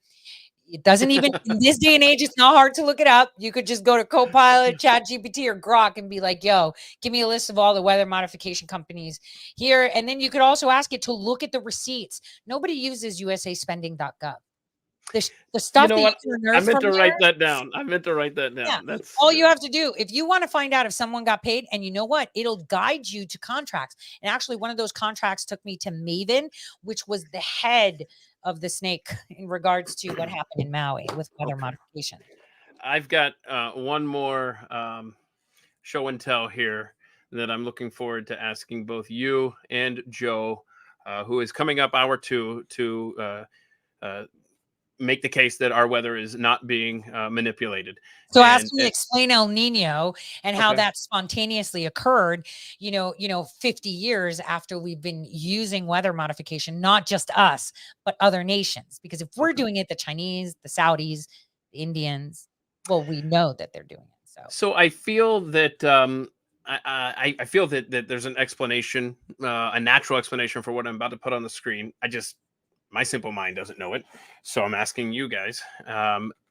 It doesn't even in this day and age, it's not hard to look it up. You could just go to Copilot, ChatGPT, or Grok and be like, yo, give me a list of all the weather modification companies here. And then you could also ask it to look at the receipts. Nobody uses usaspending.gov. The you stuff know that you what? can I unearth meant from to there, write that down. I meant to write that yeah, down. That's all you have to do, if you want to find out if someone got paid, and you know what, it'll guide you to contracts. And actually, one of those contracts took me to Maven, which was the head of the snake in regards to what happened in Maui with weather okay. modification. I've got one more show and tell here that I'm looking forward to asking both you and Joe, who is coming up hour two, to uh, make the case that our weather is not being manipulated. So ask And me to explain El Nino and how okay, that spontaneously occurred, 50 years after we've been using weather modification, not just us, but other nations. Because if we're okay. doing it, the Chinese, the Saudis, the Indians, well, we know that they're doing it. So So I feel that I feel that there's an explanation, a natural explanation for what I'm about to put on the screen. My simple mind doesn't know it, so I'm asking you guys.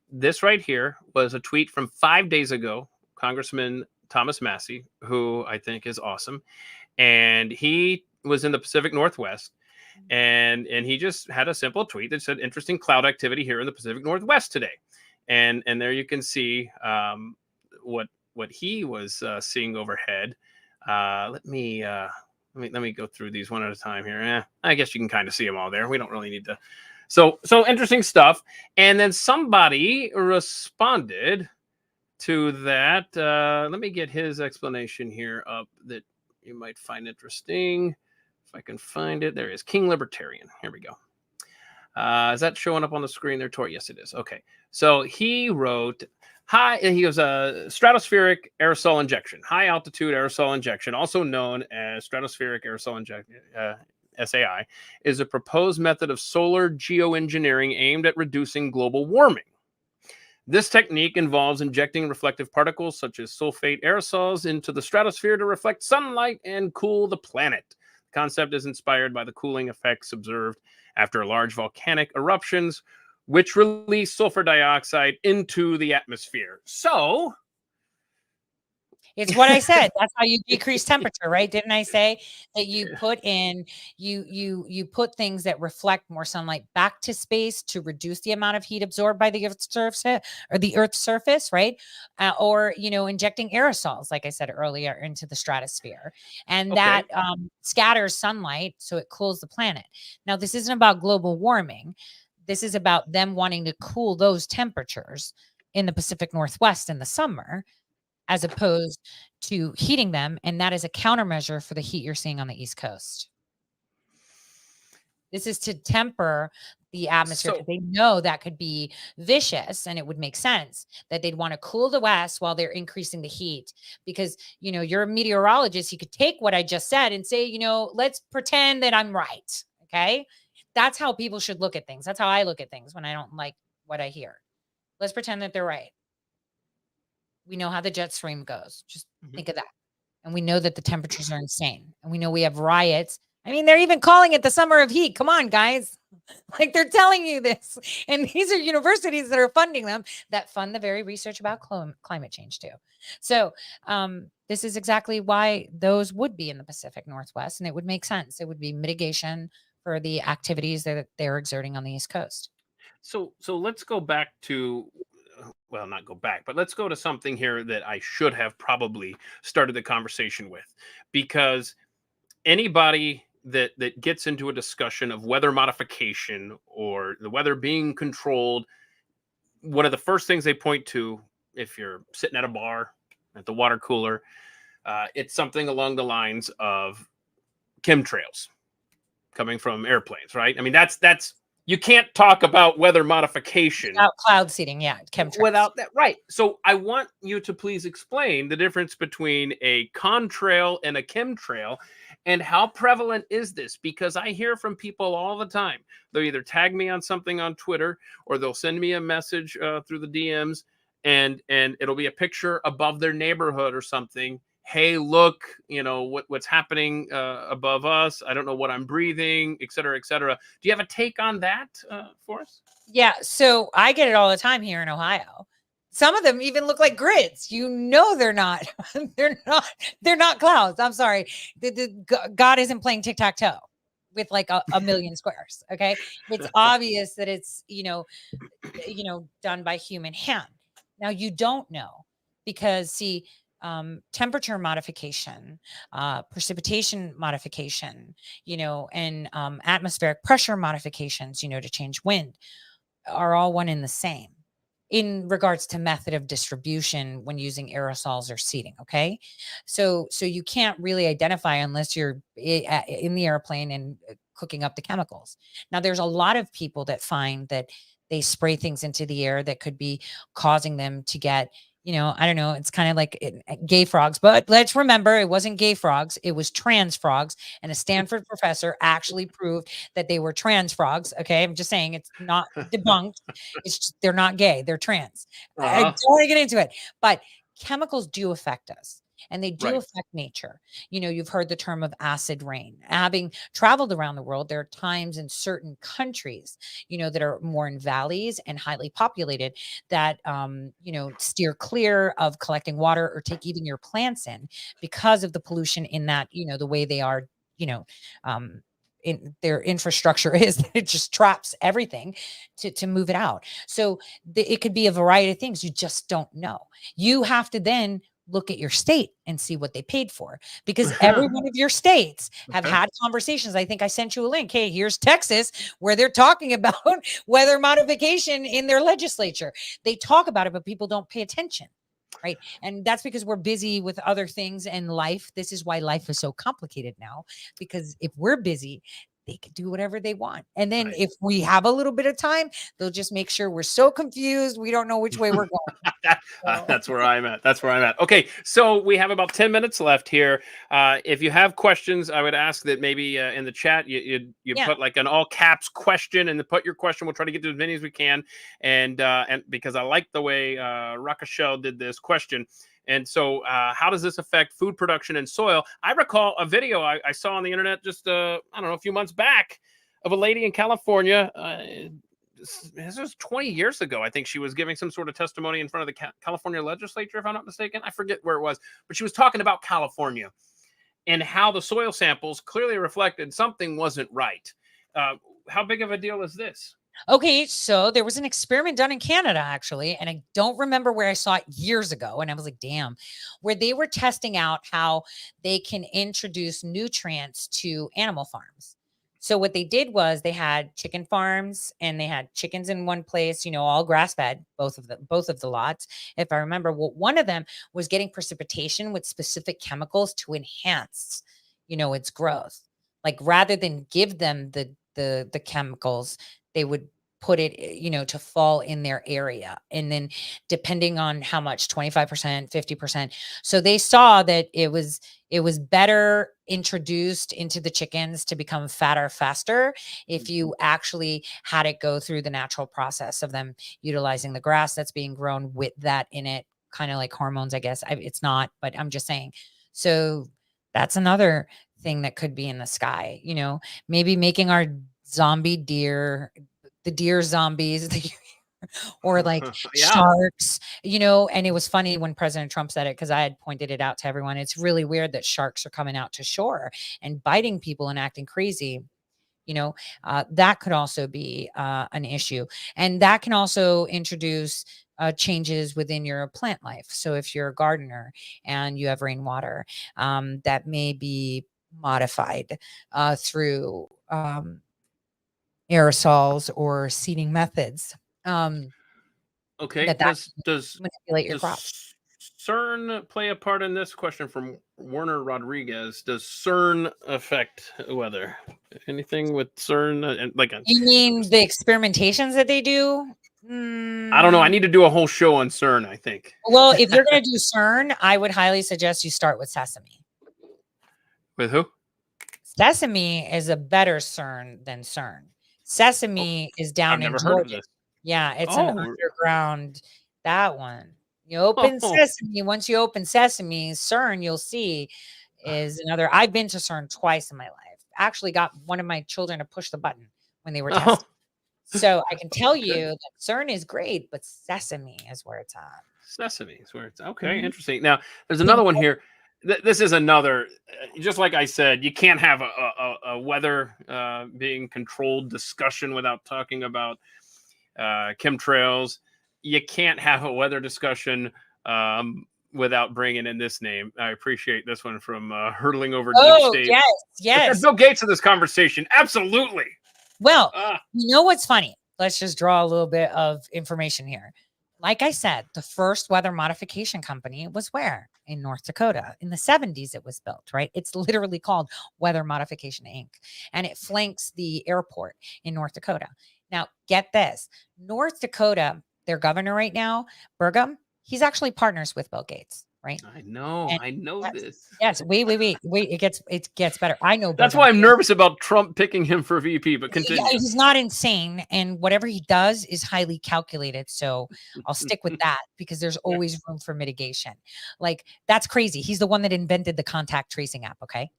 This right here was a tweet from 5 days ago, Congressman Thomas Massey, who I think is awesome, and he was in the Pacific Northwest, and he just had a simple tweet that said, "Interesting cloud activity here in the Pacific Northwest today," and there you can see what he was seeing overhead. Let me go through these one at a time here. I guess you can kind of see them all there. We don't really need to. So interesting stuff. And then somebody responded to that. Let me get his explanation here up that you might find interesting. If I can find it, there is King Libertarian. Here we go. Is that showing up on the screen there, Tori? Yes, it is. Okay. So he wrote, high, he goes, stratospheric aerosol injection, high altitude aerosol injection, also known as stratospheric aerosol injection, SAI, is a proposed method of solar geoengineering aimed at reducing global warming. This technique involves injecting reflective particles such as sulfate aerosols into the stratosphere to reflect sunlight and cool the planet. The concept is inspired by the cooling effects observed after large volcanic eruptions, which release sulfur dioxide into the atmosphere. So, it's what I said. That's how you decrease temperature, right? Didn't I say that you put things that reflect more sunlight back to space to reduce the amount of heat absorbed by the Earth's surface or the Earth's surface, right? Or injecting aerosols, like I said earlier, into the stratosphere, and okay, that scatters sunlight, so it cools the planet. Now, this isn't about global warming. This is about them wanting to cool those temperatures in the Pacific Northwest in the summer as opposed to heating them. And that is a countermeasure for the heat you're seeing on the East Coast. This is to temper the atmosphere because so they know that could be vicious and it would make sense that they'd want to cool the West while they're increasing the heat. Because, you're a meteorologist, you could take what I just said and say, let's pretend that I'm right. Okay. That's how people should look at things. That's how I look at things when I don't like what I hear. Let's pretend that they're right. We know how the jet stream goes. Just mhm. think of that. And we know that the temperatures are insane. And we know we have riots. I mean, they're even calling it the summer of heat. Come on, guys. Like, they're telling you this. And these are universities that are funding them, that fund the very research about climate change too. So this is exactly why those would be in the Pacific Northwest, and it would make sense. It would be mitigation for the activities that they're exerting on the East Coast. So let's go back to, well, not go back, but let's go to something here that I should have probably started the conversation with, because anybody that gets into a discussion of weather modification or the weather being controlled, one of the first things they point to, if you're sitting at a bar at the water cooler, it's something along the lines of chemtrails coming from airplanes, right? I mean, that's you can't talk about weather modification Without cloud seeding, yeah, chemtrails. without that, right? So I want you to please explain the difference between a contrail and a chemtrail, and how prevalent is this? Because I hear from people all the time. They'll either tag me on something on Twitter, or they'll send me a message through the DMs, and it'll be a picture above their neighborhood or something. Hey, look, what's happening above us. I don't know what I'm breathing, et cetera, et cetera. Do you have a take on that for us? Yeah, so I get it all the time here in Ohio. Some of them even look like grids. They're not. They're not clouds. I'm sorry. God isn't playing tic-tac-toe with like a million squares. Okay. It's obvious that it's, done by human hand. Now you don't know because see, temperature modification, precipitation modification, and atmospheric pressure modifications, to change wind are all one in the same in regards to method of distribution when using aerosols or seeding. Okay. So you can't really identify unless you're in the airplane and cooking up the chemicals. Now there's a lot of people that find that they spray things into the air that could be causing them to get, I don't know, it's kind of like gay frogs, but let's remember it wasn't gay frogs, it was trans frogs. And a Stanford professor actually proved that they were trans frogs. Okay. I'm just saying it's not debunked. It's just, they're not gay, they're trans. I don't want to get into it, but chemicals do affect us. And they do Right. affect nature. You've heard the term of acid rain. Having traveled around the world, there are times in certain countries, that are more in valleys and highly populated that, steer clear of collecting water or take even your plants in because of the pollution in that, the way they are, in their infrastructure is that it just traps everything to move it out. So it could be a variety of things. You just don't know. You have to then look at your state and see what they paid for, because every one of your states have had conversations. I think I sent you a link. Hey, here's Texas, where they're talking about weather modification in their legislature. They talk about it, but people don't pay attention. Right. And that's because we're busy with other things in life. This is why life is so complicated now, because if we're busy, they can do whatever they want. And then if we have a little bit of time, they'll just make sure we're so confused. We don't know which way we're going. That's where I'm at. That's where I'm at. Okay. So we have about 10 minutes left here. If you have questions, I would ask that maybe in the chat, you put like an all caps question and put your question. We'll try to get to as many as we can. And because I like the way Rakashel did this question. And so how does this affect food production and soil? I recall a video I saw on the internet just, I don't know, a few months back of a lady in California. This was 20 years ago. I think she was giving some sort of testimony in front of the California legislature, if I'm not mistaken. I forget where it was, but she was talking about California and how the soil samples clearly reflected something wasn't right. How big of a deal is this? Okay, so there was an experiment done in Canada, actually, and I don't remember where I saw it years ago. And I was like, damn, where they were testing out how they can introduce nutrients to animal farms. So what they did was they had chicken farms and they had chickens in one place, all grass fed, both of the lots. If I remember, well, one of them was getting precipitation with specific chemicals to enhance, its growth. Like rather than give them the chemicals, they would put it, to fall in their area. And then depending on how much, 25%, 50%. So they saw that it was better introduced into the chickens to become fatter faster if you actually had it go through the natural process of them utilizing the grass that's being grown with that in it, kind of like hormones, I guess. It's not, but I'm just saying. So that's another thing that could be in the sky, maybe making our zombie deer, the deer zombies, or like Yeah. sharks, and it was funny when President Trump said it because I had pointed it out to everyone. It's really weird that sharks are coming out to shore and biting people and acting crazy. That could also be an issue. And that can also introduce changes within your plant life. So if you're a gardener and you have rainwater, that may be modified through aerosols or seeding methods. Okay. That Does can does manipulate your crops. does CERN play a part in this? Question from Werner Rodriguez. Does CERN affect weather? Anything with CERN and like a, You mean the experimentations that they do? I don't know. I Mm, need to do a whole show on CERN, I think. well, if you're going to do CERN, I would highly suggest you start with sesame. With who? Sesame is a better CERN than CERN. Oh, Sesame is I've down in never heard of Georgia. this. Yeah, it's an Oh, underground, that one. You open oh, Sesame, once you open Sesame, CERN, you'll see is another. I've been to CERN twice in my life. Actually got one of my children to push the button when they were oh, testing. So I can tell you okay. that CERN is great, but Sesame is where it's at. Sesame is where it's okay. Mhm. Interesting. Now, there's Pink. another one here. This is another. Just like I said, you can't have a weather being controlled discussion without talking about chemtrails. You can't have a weather discussion without bringing in this name. I appreciate this one from Hurtling Over Deep Oh, State. yes, Let's add yes. Bill Gates to this conversation. Absolutely. Well, Ah, you know what's funny? Let's just draw a little bit of information here. Like I said, the first weather modification company was where? In North Dakota. In the 70s, it was built, right? It's literally called Weather Modification Inc. And it flanks the airport in North Dakota. Now, get this North Dakota, their governor right now, Burgum, he's actually partners with Bill Gates, right? And I know yes, this. yes, wait. It gets better. I know That's Burgum. why I'm nervous about Trump picking him for VP, but Yeah, continue. he's not insane, and whatever he does is highly calculated. So I'll stick with that because there's always room for mitigation. Like that's crazy. He's the one that invented the contact tracing app. Okay,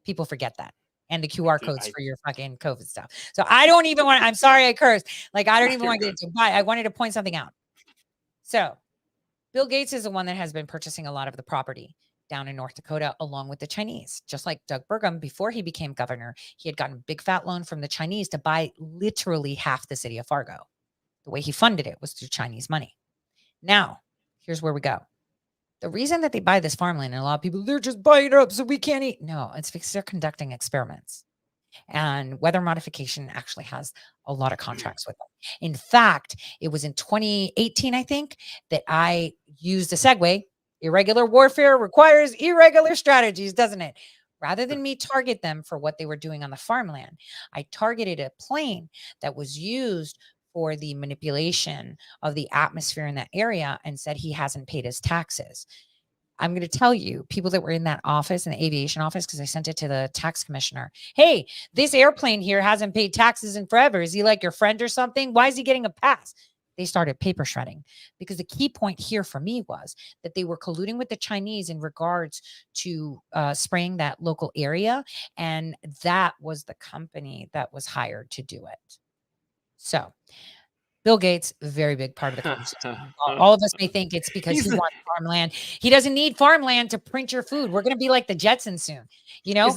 people forget that, and the QR codes I, for your fucking COVID stuff. So I don't even want. I'm sorry, I cursed. Like I don't even you're want to get good. into. But I wanted to point something out. So Bill Gates is the one that has been purchasing a lot of the property down in North Dakota, along with the Chinese. Just like Doug Burgum, before he became governor, he had gotten a big fat loan from the Chinese to buy literally half the city of Fargo. The way he funded it was through Chinese money. Now, here's where we go. The reason that they buy this farmland, and a lot of people, they're just buying it up so we can't eat. No, it's because they're conducting experiments. And weather modification actually has a lot of contracts with them. In fact, it was in 2018, I think, that I used a segue. Irregular warfare requires irregular strategies, doesn't it? Rather than me target them for what they were doing on the farmland, I targeted a plane that was used for the manipulation of the atmosphere in that area and said he hasn't paid his taxes. I'm going to tell you, people that were in that office, in the aviation office, because I sent it to the tax commissioner. Hey, this airplane here hasn't paid taxes in forever. Is he like your friend or something? Why is he getting a pass? They started paper shredding because the key point here for me was that they were colluding with the Chinese in regards to spraying that local area. And that was the company that was hired to do it. So Bill Gates, a very big part of the conversation. All of us may think it's because he He's wants farmland. He doesn't need farmland to print your food. We're going to be like the Jetsons soon. You know,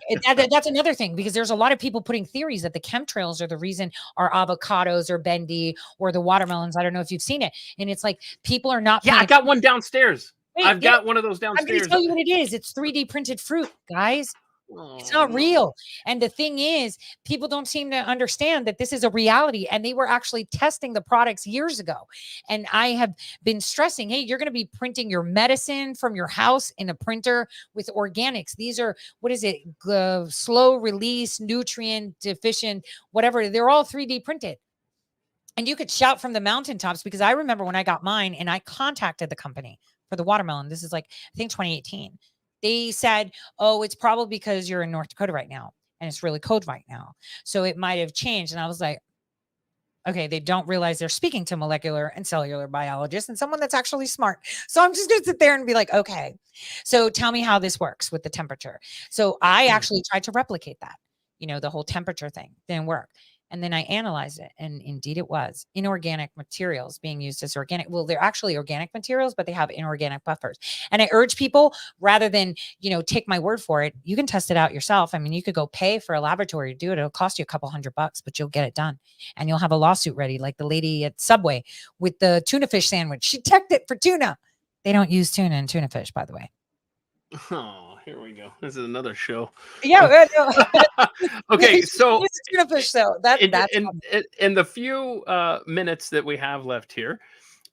he's that's another thing because there's a lot of people putting theories that the chemtrails are the reason our avocados are bendy or the watermelons. I don't know if you've seen it. And it's like people are not yeah. paying I got one downstairs. attention. I've Yeah, got one of those I'm going to downstairs. tell you what it is. It's 3D printed fruit, guys. It's Oh not no. real. And the thing is, people don't seem to understand that this is a reality. And they were actually testing the products years ago. And I have been stressing, hey, you're going to be printing your medicine from your house in a printer with organics. These are, what is it? Slow release, nutrient deficient, whatever. They're all 3D printed. And you could shout from the mountaintops because I remember when I got mine and I contacted the company for the watermelon. This is like, I think 2018. They said, oh, it's probably because you're in North Dakota right now and it's really cold right now. So it might have changed. And I was like, Okay, they don't realize they're speaking to molecular and cellular biologists and someone that's actually smart. So I'm just going to sit there and be like, okay, so tell me how this works with the temperature. So I actually tried to replicate that, the whole temperature thing didn't work. And then I analyzed it, and indeed it was inorganic materials being used as organic. Well, they're actually organic materials, but they have inorganic buffers. And I urge people, rather than, take my word for it, you can test it out yourself. I mean, you could go pay for a laboratory to do it. It'll cost you a couple $100, but you'll get it done. And you'll have a lawsuit ready, like the lady at Subway with the tuna fish sandwich. She checked it for tuna. They don't use tuna in tuna fish, by the way. Oh, here we go. This is another show. Yeah. Okay, so it's tuna fish, so that's in the few minutes that we have left here,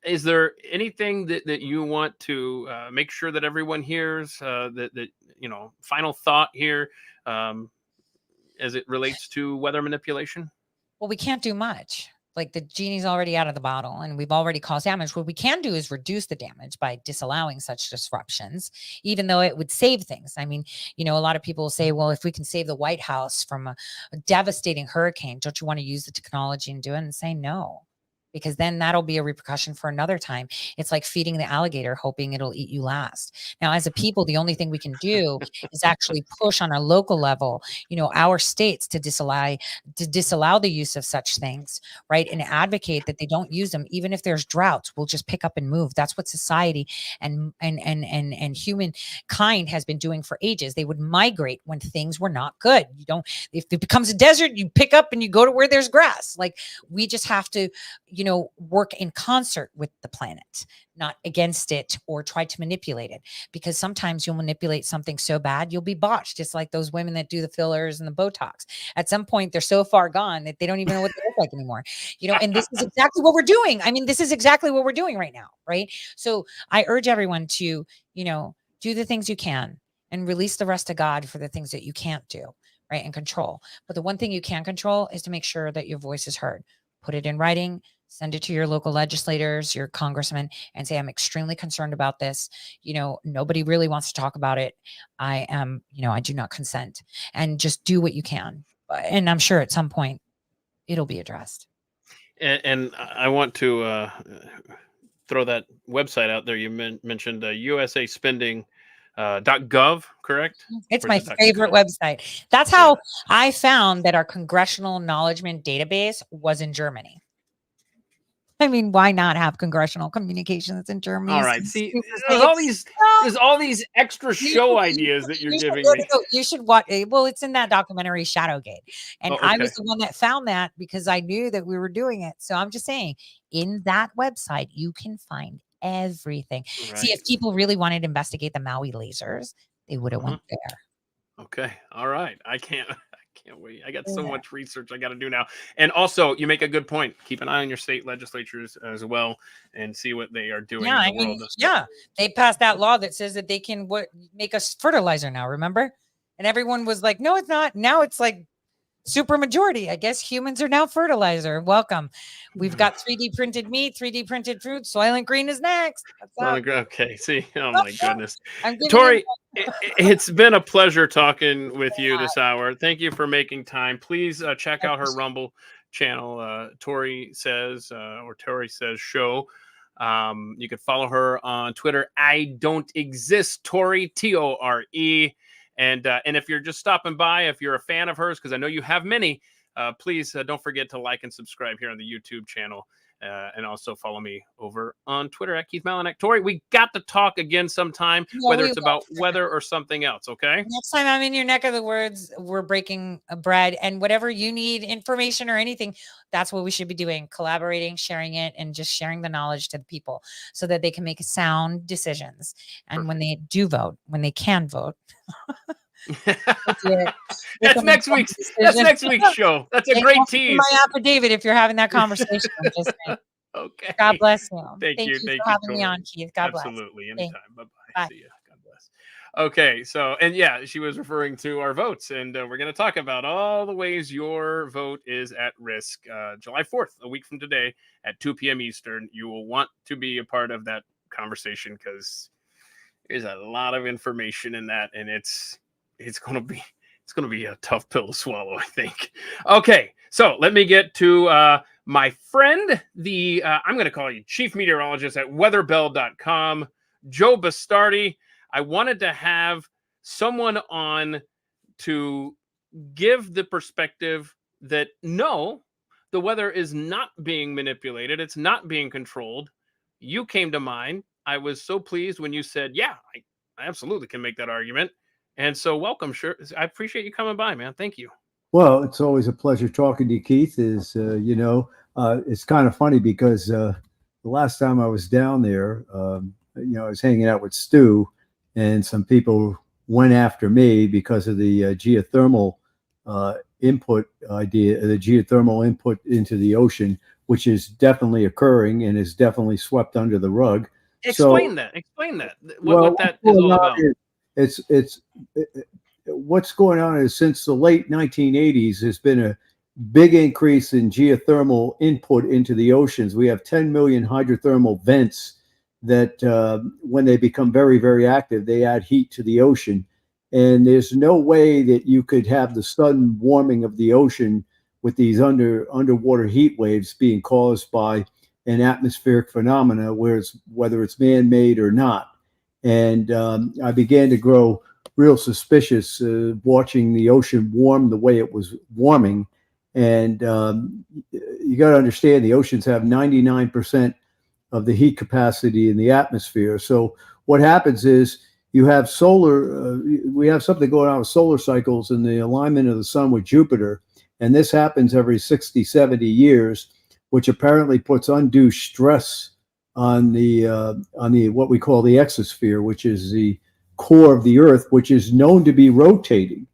is there anything that you want to make sure that everyone hears? That final thought here, as it relates to weather manipulation? Well, we can't do much. Like, the genie's already out of the bottle and we've already caused damage. What we can do is reduce the damage by disallowing such disruptions, even though it would save things. I mean, a lot of people say, well, if we can save the White House from a devastating hurricane, don't you want to use the technology and do it? And say no, because then that'll be a repercussion for another time. It's like feeding the alligator, hoping it'll eat you last. Now, as a people, the only thing we can do is actually push on a local level, our states to disallow the use of such things, right? And advocate that they don't use them. Even if there's droughts, we'll just pick up and move. That's what society and humankind has been doing for ages. They would migrate when things were not good. If it becomes a desert, you pick up and you go to where there's grass. Like, we just have to, work in concert with the planet, not against it or try to manipulate it, because sometimes you'll manipulate something so bad you'll be botched, just like those women that do the fillers and the Botox. At some point, they're so far gone that they don't even know what they look like anymore. And this is exactly what we're doing. I mean, this is exactly what we're doing right now, right? So I urge everyone to, do the things you can and release the rest of God for the things that you can't do, right? And control. But the one thing you can control is to make sure that your voice is heard. Put it in writing, send it to your local legislators, your congressman, and say, I'm extremely concerned about this. Nobody really wants to talk about it. I do not consent, and just do what you can. And I'm sure at some point it'll be addressed. And I want to throw that website out there. You mentioned usaspending.gov, correct? It's my favorite website. That's how I found that our congressional acknowledgement database was in Germany. I mean, why not have congressional communications in Germany? All right. See, there's all these extra show ideas that you're giving me. You should watch. Well, it's in that documentary Shadowgate, and I was the one that found that because I knew that we were doing it. So I'm just saying, in that website, you can find everything. Right. See, if people really wanted to investigate the Maui lasers, they would have went there. Okay. All right. I can't wait. I got so much research I got to do now. And also, you make a good point. Keep an eye on your state legislatures as well and see what they are doing. Yeah, they passed that law that says that they can make us fertilizer now, remember? And everyone was like, no, it's not. Now it's like super majority. I guess humans are now fertilizer. Welcome. We've got 3D printed meat, 3D printed fruit. Soylent Green is next. Okay. See, oh my goodness. Tori, it's been a pleasure talking with you this hour. Thank you for making time. Please check out her Rumble channel, Tori Says Show. You can follow her on Twitter. I Don't Exist, Tori, Tore. And if you're just stopping by, if you're a fan of hers, because I know you have many, please don't forget to like and subscribe here on the YouTube channel. And also follow me over on Twitter at Keith Malinak. Tori, we got to talk again sometime, whether it's about weather or something else, okay? Next time I'm in your neck of the woods, we're breaking bread. And whatever you need, information or anything, that's what we should be doing. Collaborating, sharing it, and just sharing the knowledge to the people so that they can make sound decisions. And when they do vote, when they can vote... That's next week's show. That's a great tease. My affidavit if you're having that conversation. Okay. God bless you. Thank you for having me on, Keith. God bless. Absolutely. Anytime. Bye-bye. See ya. God bless. Okay. So, she was referring to our votes, and we're going to talk about all the ways your vote is at risk. July 4th, a week from today at 2 p.m. Eastern. You will want to be a part of that conversation because there's a lot of information in that, and it's going to be a tough pill to swallow, I think. Okay, so let me get to my friend, the I'm going to call you chief meteorologist at weatherbell.com, Joe Bastardi. I wanted to have someone on to give the perspective that no, the weather is not being manipulated. It's not being controlled. You came to mind. I was so pleased when you said, yeah, I absolutely can make that argument. And so welcome. Sure. I appreciate you coming by, man. Thank you. Well, it's always a pleasure talking to you, Keith. It's kind of funny because the last time I was down there, I was hanging out with Stu, and some people went after me because of the geothermal input idea, the geothermal input into the ocean, which is definitely occurring and is definitely swept under the rug. Explain that. What that is all about. What's going on is since the late 1980s, there's been a big increase in geothermal input into the oceans. We have 10 million hydrothermal vents that when they become very, very active, they add heat to the ocean. And there's no way that you could have the sudden warming of the ocean with these underwater heat waves being caused by an atmospheric phenomena, whether it's man-made or not. And I began to grow real suspicious watching the ocean warm the way it was warming. And you got to understand, the oceans have 99% of the heat capacity in the atmosphere. So what happens is you have we have something going on with solar cycles and the alignment of the sun with Jupiter. And this happens every 60, 70 years, which apparently puts undue stress on the what we call the exosphere, which is the core of the Earth, which is known to be rotating.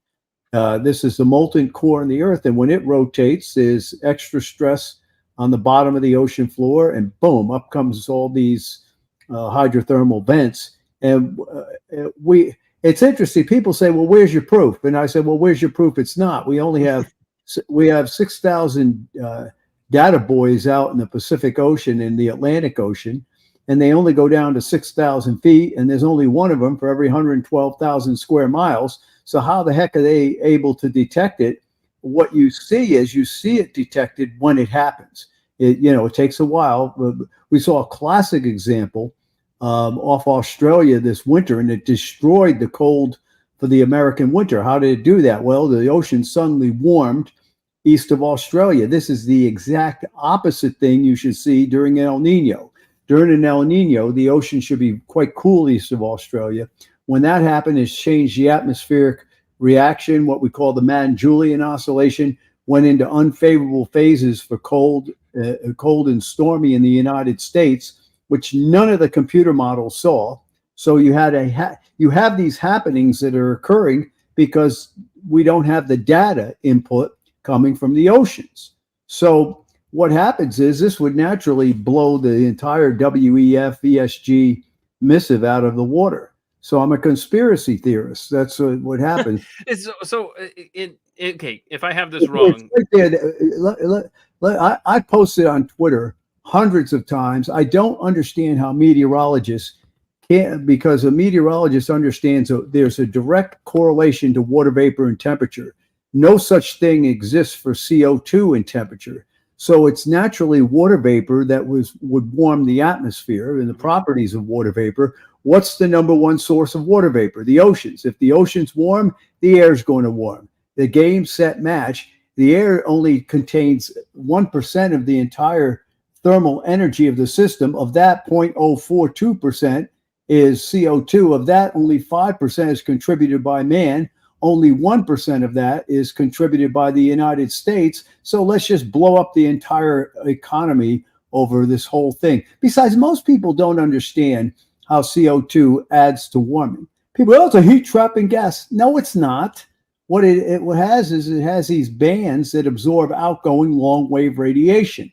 This is the molten core in the Earth, and when it rotates, there's extra stress on the bottom of the ocean floor, and boom, up comes all these hydrothermal vents. And it's interesting. People say, "Well, where's your proof?" And I said, "Well, where's your proof? It's not. We have 6,000 data buoys out in the Pacific Ocean and the Atlantic Ocean." And they only go down to 6,000 feet, and there's only one of them for every 112,000 square miles. So how the heck are they able to detect it? What you see is you see it detected when it happens. It takes a while. We saw a classic example off Australia this winter, and it destroyed the cold for the American winter. How did it do that? Well, the ocean suddenly warmed east of Australia. This is the exact opposite thing you should see during El Nino. During an El Nino, the ocean should be quite cool east of Australia. When that happened, it's changed the atmospheric reaction, what we call the Mann-Julian oscillation, went into unfavorable phases for cold and stormy in the United States, which none of the computer models saw. So you have these happenings that are occurring because we don't have the data input coming from the oceans. So what happens is this would naturally blow the entire WEF ESG missive out of the water. So I'm a conspiracy theorist. That's what happens. Okay, if I have this wrong. Right there. I posted on Twitter hundreds of times. I don't understand how meteorologists can't, because a meteorologist understands there's a direct correlation to water vapor and temperature. No such thing exists for CO2 in temperature. So it's naturally water vapor that would warm the atmosphere and the properties of water vapor. What's the number one source of water vapor? The oceans. If the ocean's warm, the air is going to warm. The game, set, match. The air only contains 1% of the entire thermal energy of the system. Of that, 0.042% is CO2. Of that, only 5% is contributed by man. Only 1% of that is contributed by the United States. So let's just blow up the entire economy over this whole thing. Besides, most people don't understand how CO2 adds to warming. People, it's a heat trapping gas. No, it's not. What it has is it has these bands that absorb outgoing long wave radiation.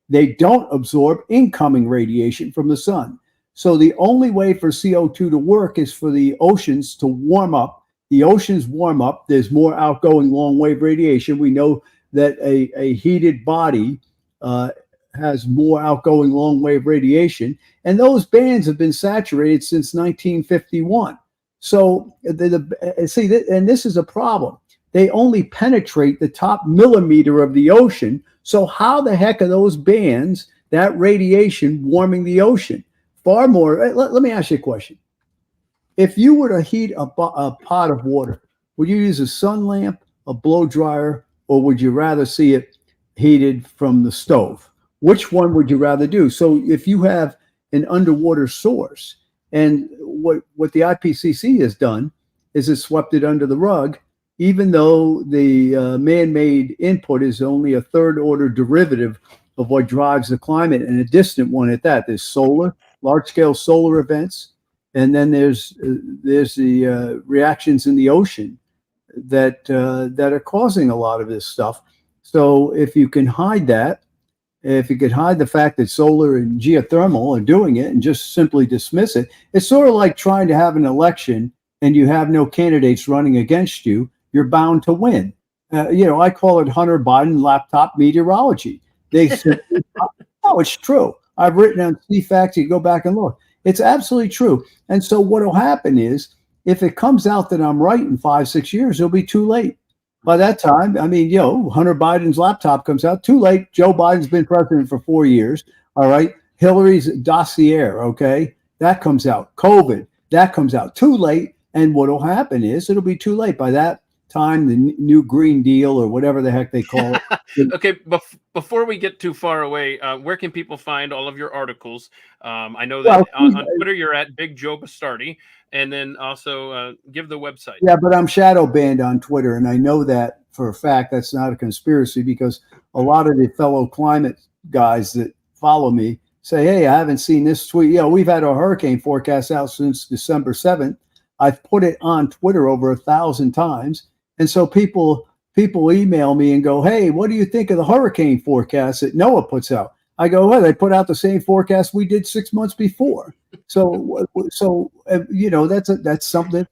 They don't absorb incoming radiation from the sun. So the only way for CO2 to work is for the oceans to warm up. The oceans warm up. There's more outgoing long wave radiation. We know that a heated body has more outgoing long wave radiation. And those bands have been saturated since 1951. So and this is a problem. they only penetrate the top millimeter of the ocean. So how the heck are those bands, that radiation, warming the ocean? Far more. Let me ask you a question. If you were to heat a pot of water, would you use a sun lamp, a blow dryer, or would you rather see it heated from the stove? Which one would you rather do? So if you have an underwater source, and what the IPCC has done is it swept it under the rug, even though the man-made input is only a third-order derivative of what drives the climate, and a distant one at that. There's solar, large-scale solar events, and then there's the reactions in the ocean that are causing a lot of this stuff. So if you can hide that, if you could hide the fact that solar and geothermal are doing it and just simply dismiss it, it's sort of like trying to have an election and you have no candidates running against you, you're bound to win. I call it Hunter Biden laptop meteorology. They said, oh, it's true. I've written on CFAX, you go back and look. It's absolutely true. And so what will happen is, if it comes out that I'm right in 5-6 years, it'll be too late. By that time, Hunter Biden's laptop comes out, too late. Joe Biden's been president for 4 years. All right. Hillary's dossier, okay, that comes out. COVID, that comes out. Too late. And what will happen is it'll be too late. By that time, the new Green Deal or whatever the heck they call it. Okay, before we get too far away, where can people find all of your articles? I know that on Twitter you're at Big Joe Bastardi, and then also give the website. Yeah, but I'm shadow banned on Twitter, and I know that for a fact. That's not a conspiracy, because a lot of the fellow climate guys that follow me say, hey, I haven't seen this tweet. We've had our hurricane forecast out since December 7th. I've put it on Twitter over 1,000 times. And so people email me and go, hey, what do you think of the hurricane forecast that NOAA puts out? I go, well, they put out the same forecast we did 6 months before. So that's something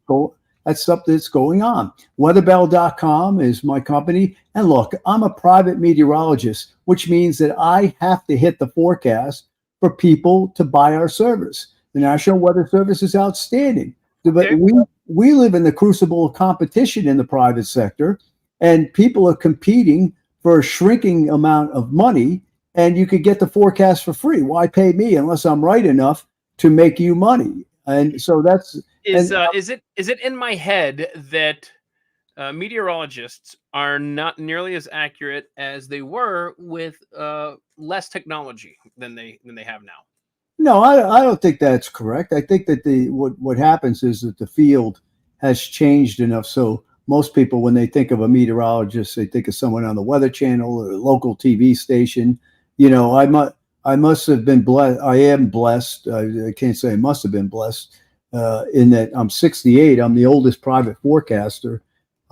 that's going on. Weatherbell.com is my company. And look, I'm a private meteorologist, which means that I have to hit the forecast for people to buy our service. The National Weather Service is outstanding. But we live in the crucible of competition in the private sector, and people are competing for a shrinking amount of money, and you could get the forecast for free. Why pay me unless I'm right enough to make you money? And so is it in my head that meteorologists are not nearly as accurate as they were with less technology than they have now? No, I don't think that's correct. I think that what happens is that the field has changed enough. So most people, when they think of a meteorologist, they think of someone on the Weather Channel or a local TV station. I must have been blessed. I am blessed. I can't say I must have been blessed in that I'm 68. I'm the oldest private forecaster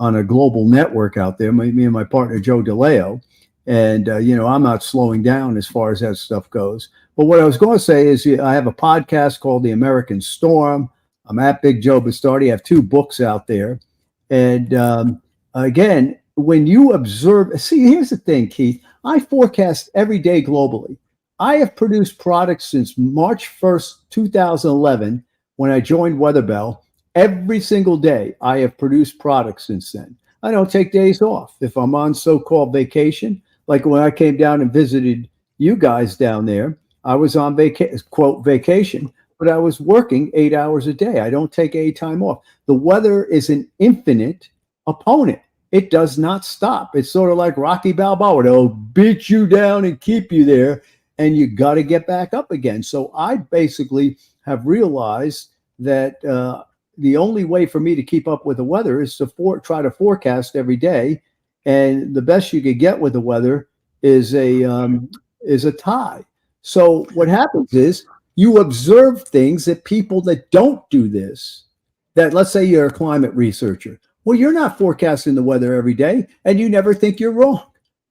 on a global network out there. Me and my partner, Joe DeLeo. And, I'm not slowing down as far as that stuff goes. But what I was going to say is I have a podcast called The American Storm. I'm at Big Joe Bastardi. I have 2 books out there. And again, when you observe, see, here's the thing, Keith. I forecast every day globally. I have produced products since March 1st, 2011, when I joined Weatherbell. Every single day, I have produced products since then. I don't take days off. If I'm on so-called vacation, like when I came down and visited you guys down there, I was on vacation, but I was working 8 hours a day. I don't take any time off. The weather is an infinite opponent. It does not stop. It's sort of like Rocky Balboa. It'll beat you down and keep you there, and you got to get back up again. So I basically have realized that the only way for me to keep up with the weather is to try to forecast every day. And the best you could get with the weather is a tie. So what happens is you observe things that people that don't do this, that let's say you're a climate researcher. Well, you're not forecasting the weather every day, and you never think you're wrong.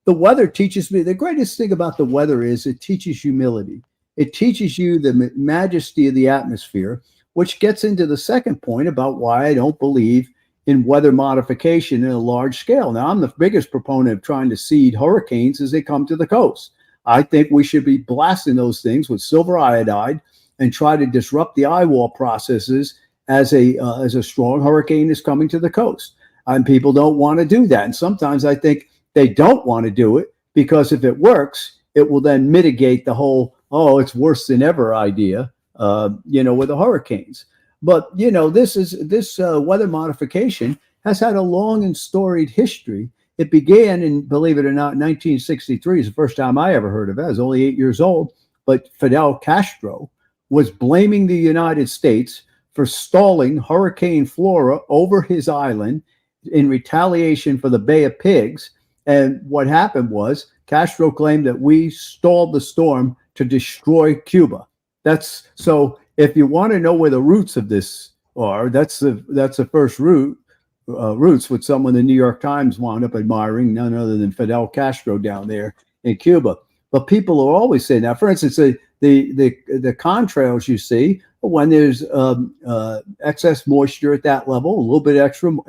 The weather teaches me, the greatest thing about the weather is it teaches humility. It teaches you the majesty of the atmosphere, which gets into the second point about why I don't believe in weather modification in a large scale. Now, I'm the biggest proponent of trying to seed hurricanes as they come to the coast. I think we should be blasting those things with silver iodide and try to disrupt the eye wall processes as a strong hurricane is coming to the coast. And people don't want to do that. And sometimes I think they don't want to do it because if it works, it will then mitigate the whole, oh, it's worse than ever idea, with the hurricanes. But, this weather modification has had a long and storied history. It began in, believe it or not, 1963 is the first time I ever heard of it. I was only 8 years old, but Fidel Castro was blaming the United States for stalling Hurricane Flora over his island in retaliation for the Bay of Pigs. And what happened was Castro claimed that we stalled the storm to destroy Cuba. That's so. If you want to know where the roots of this are, that's the first roots with someone the New York Times wound up admiring, none other than Fidel Castro down there in Cuba. But people are always saying that. For instance, the contrails you see when there's excess moisture at that level,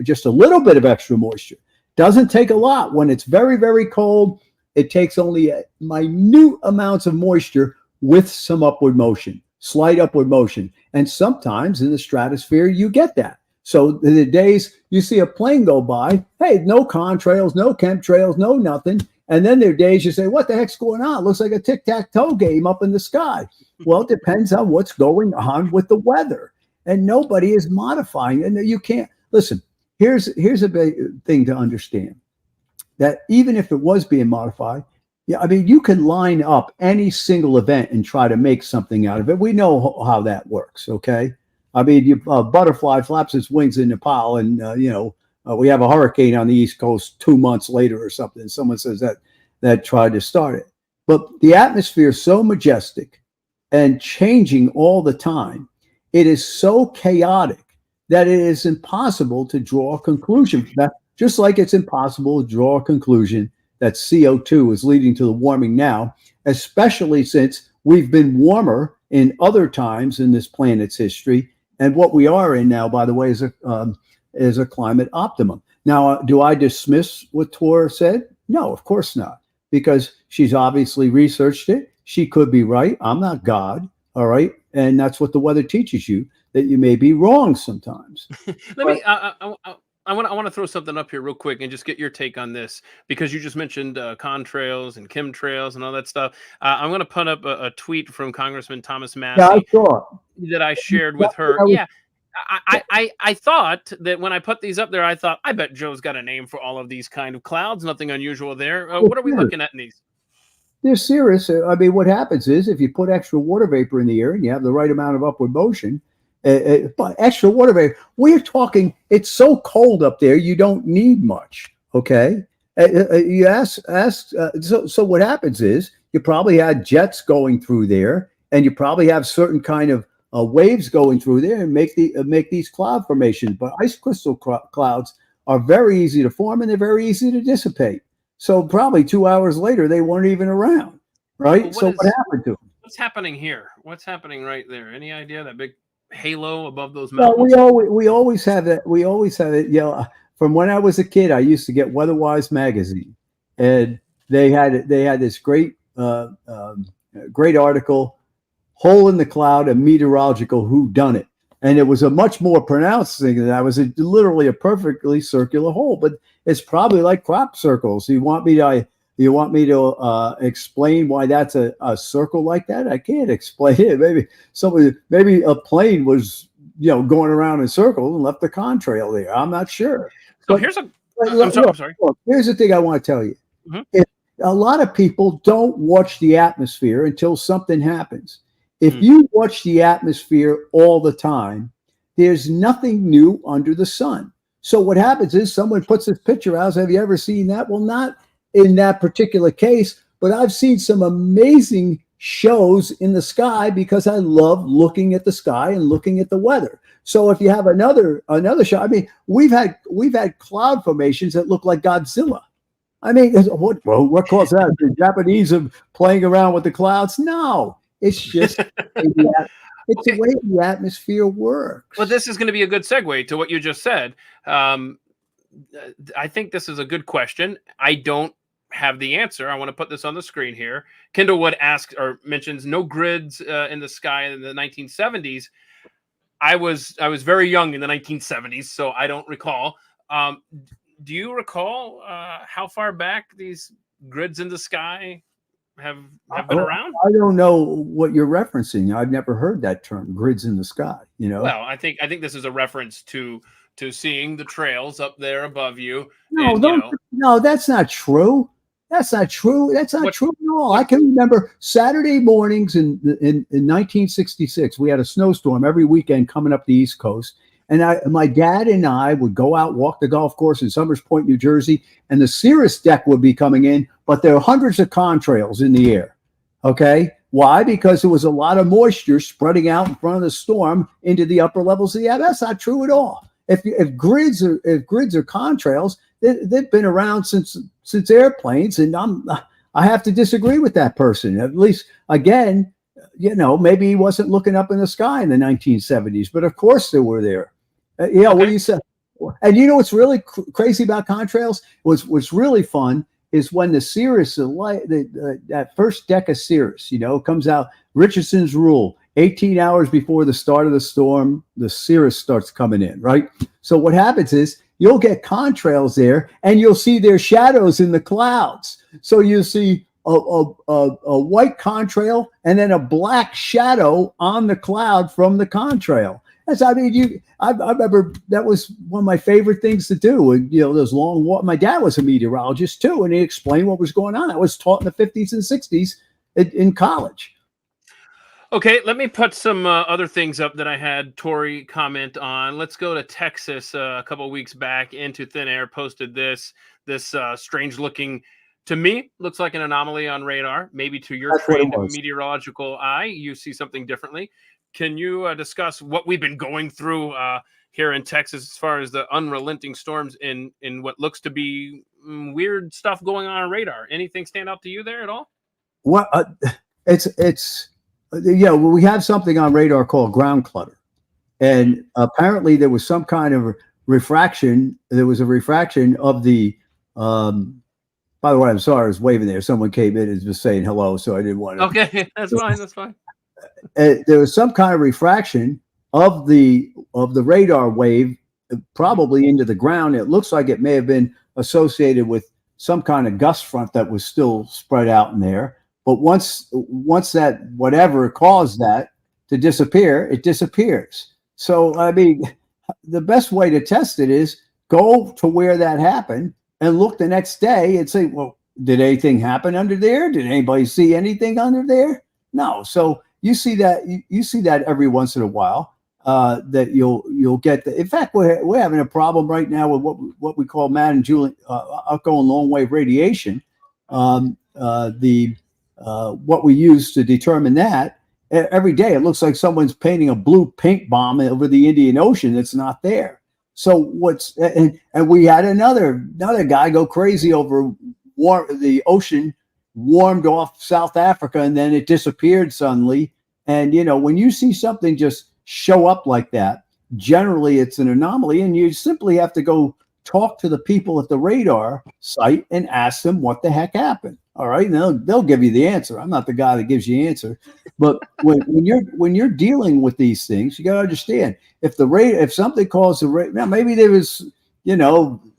just a little bit of extra moisture. Doesn't take a lot. When it's very, very cold, it takes only minute amounts of moisture with some upward motion, slight upward motion. And sometimes in the stratosphere, you get that. So the days you see a plane go by, hey, no contrails, no chemtrails, no nothing. And then there are days you say, what the heck's going on? It looks like a tic-tac-toe game up in the sky. Well, it depends on what's going on with the weather. And nobody is modifying. And you can't, listen, here's a big thing to understand. That even if it was being modified, you can line up any single event and try to make something out of it. We know how that works, okay? A butterfly flaps its wings in Nepal, and we have a hurricane on the East Coast 2 months later or something. Someone says that tried to start it. But the atmosphere is so majestic and changing all the time. It is so chaotic that it is impossible to draw a conclusion from that. Just like it's impossible to draw a conclusion that CO2 is leading to the warming now, especially since we've been warmer in other times in this planet's history. And what we are in now, by the way, is a climate optimum. Now, do I dismiss what Tor said? No, of course not, because she's obviously researched it. She could be right. I'm not God, all right? And that's what the weather teaches you, that you may be wrong sometimes. I want to throw something up here real quick and just get your take on this, because you just mentioned contrails and chemtrails and all that stuff. I'm going to put up a tweet from Congressman Thomas Massey that I shared with her. I thought that when I put these up there, I thought, I bet Joe's got a name for all of these kind of clouds. Nothing unusual there. What are we looking at in these? They're serious. What happens is if you put extra water vapor in the air and you have the right amount of upward motion, but extra water vapor, we're talking, it's so cold up there, you don't need much, okay? So what happens is you probably had jets going through there, and you probably have certain kind of waves going through there and make these cloud formations. But ice crystal clouds are very easy to form, and they're very easy to dissipate. So probably 2 hours later, they weren't even around, right? Well, what happened to them? What's happening here? What's happening right there? Any idea? That big halo above those mountains? Well, we always have that. We always have it. From when I was a kid, I used to get Weatherwise magazine, and they had this great article, "Hole in the Cloud: A Meteorological Whodunit," and it was a much more pronounced thing than that. It was literally a perfectly circular hole, but it's probably like crop circles. You want me to explain why that's a circle like that? I can't explain it. Maybe a plane was going around in circles and left a contrail there. I'm not sure. So here's I'm sorry. Look, here's the thing I want to tell you. Mm-hmm. If a lot of people don't watch the atmosphere until something happens. If you watch the atmosphere all the time, there's nothing new under the sun. So what happens is someone puts this picture out. Have you ever seen that? Well, not in that particular case, but I've seen some amazing shows in the sky because I love looking at the sky and looking at the weather. So if you have another show, we've had cloud formations that look like Godzilla. What caused that? The Japanese are playing around with the clouds? No, it's just it's the way the atmosphere works. Well, this is going to be a good segue to what you just said. I think this is a good question. I don't have the answer. I want to put this on the screen here. Kindlewood asks or mentions no grids in the sky in the 1970s. I was very young in the 1970s, so I don't recall. Do you recall how far back these grids in the sky have been around? I don't know what you're referencing. I've never heard that term, grids in the sky. Well, I think this is a reference to seeing the trails up there above you. No, And no, that's not true. That's not true. That's not true at all. I can remember Saturday mornings in 1966. We had a snowstorm every weekend coming up the East Coast. And my dad and I would go out, walk the golf course in Somers Point, New Jersey, and the Cirrus deck would be coming in, but there were hundreds of contrails in the air. Okay. Why? Because there was a lot of moisture spreading out in front of the storm into the upper levels of the air. That's not true at all. If grids are contrails, they've been around since airplanes, and I have to disagree with that person. At least, again, maybe he wasn't looking up in the sky in the 1970s, but of course they were there. What do you say? And what's really crazy about contrails? What's really fun is when the Cirrus, that first deck of Cirrus, comes out, Richardson's rule, 18 hours before the start of the storm, the Cirrus starts coming in, right? So what happens is you'll get contrails there, and you'll see their shadows in the clouds. So you see a white contrail and then a black shadow on the cloud from the contrail. I remember that was one of my favorite things to do. And, those long walks. My dad was a meteorologist too, and he explained what was going on. I was taught in the 50s and 60s in college. Okay, let me put some other things up that I had Tori comment on. Let's go to Texas. A couple of weeks back, Into Thin Air posted this strange looking, to me, looks like an anomaly on radar. Maybe to your trained meteorological eye, you see something differently. Can you discuss what we've been going through here in Texas as far as the unrelenting storms in what looks to be weird stuff going on radar? Anything stand out to you there at all? Well, we have something on radar called ground clutter, and apparently there was some kind of refraction. There was a refraction of the. By the way, I'm sorry, I was waving there. Someone came in and was saying hello, so I didn't want to. Okay, that's fine. That's fine. There was some kind of refraction of the radar wave, probably into the ground. It looks like it may have been associated with some kind of gust front that was still spread out in there. But once that whatever caused that to disappear, it disappears. So the best way to test it is go to where that happened and look the next day and say, well, did anything happen under there? Did anybody see anything under there? No. So you see that every once in a while, that you'll get the. In fact, we're having a problem right now with what we call Madden Julian outgoing long wave radiation. What we use to determine that every day, it looks like someone's painting a blue paint bomb over the Indian Ocean that's not there. So and we had another guy go crazy over the ocean warmed off South Africa, and then it disappeared suddenly. And when you see something just show up like that, generally it's an anomaly, and you simply have to go talk to the people at the radar site and ask them what the heck happened. All right, and they'll give you the answer. I'm not the guy that gives you the answer, but when you're dealing with these things, you got to understand if something caused the radar. Now maybe there was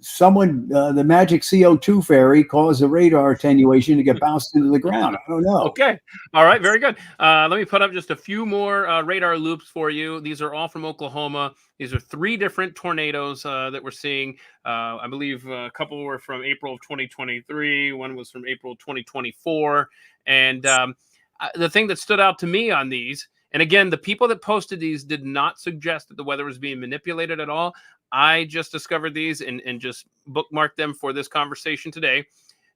someone, the magic CO2 fairy caused the radar attenuation to get bounced into the ground. I don't know. Okay. All right. Very good. Let me put up just a few more radar loops for you. These are all from Oklahoma. These are 3 different tornadoes that we're seeing. I believe a couple were from April of 2023. One was from April 2024. And the thing that stood out to me on these, and again, the people that posted these did not suggest that the weather was being manipulated at all. I just discovered these and just bookmarked them for this conversation today.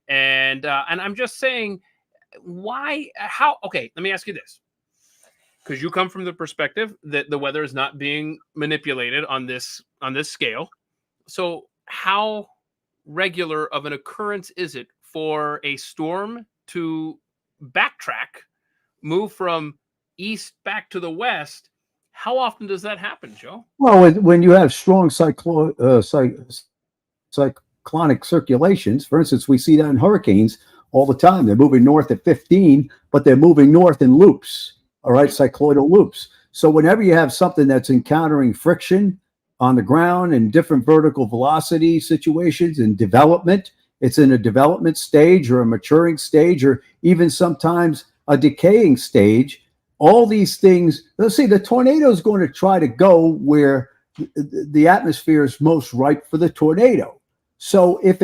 And I'm just saying, okay, let me ask you this. Because you come from the perspective that the weather is not being manipulated on this scale. So how regular of an occurrence is it for a storm to backtrack, move from east back to the west? How often does that happen, Joe? Well, when you have strong cyclonic circulations, for instance, we see that in hurricanes all the time. They're moving north at 15, but they're moving north in loops, all right, cycloidal loops. So whenever you have something that's encountering friction on the ground in different vertical velocity situations and development. It's in a development stage or a maturing stage or even sometimes a decaying stage. All these things, let's see, the tornado is going to try to go where the atmosphere is most ripe for the tornado. So if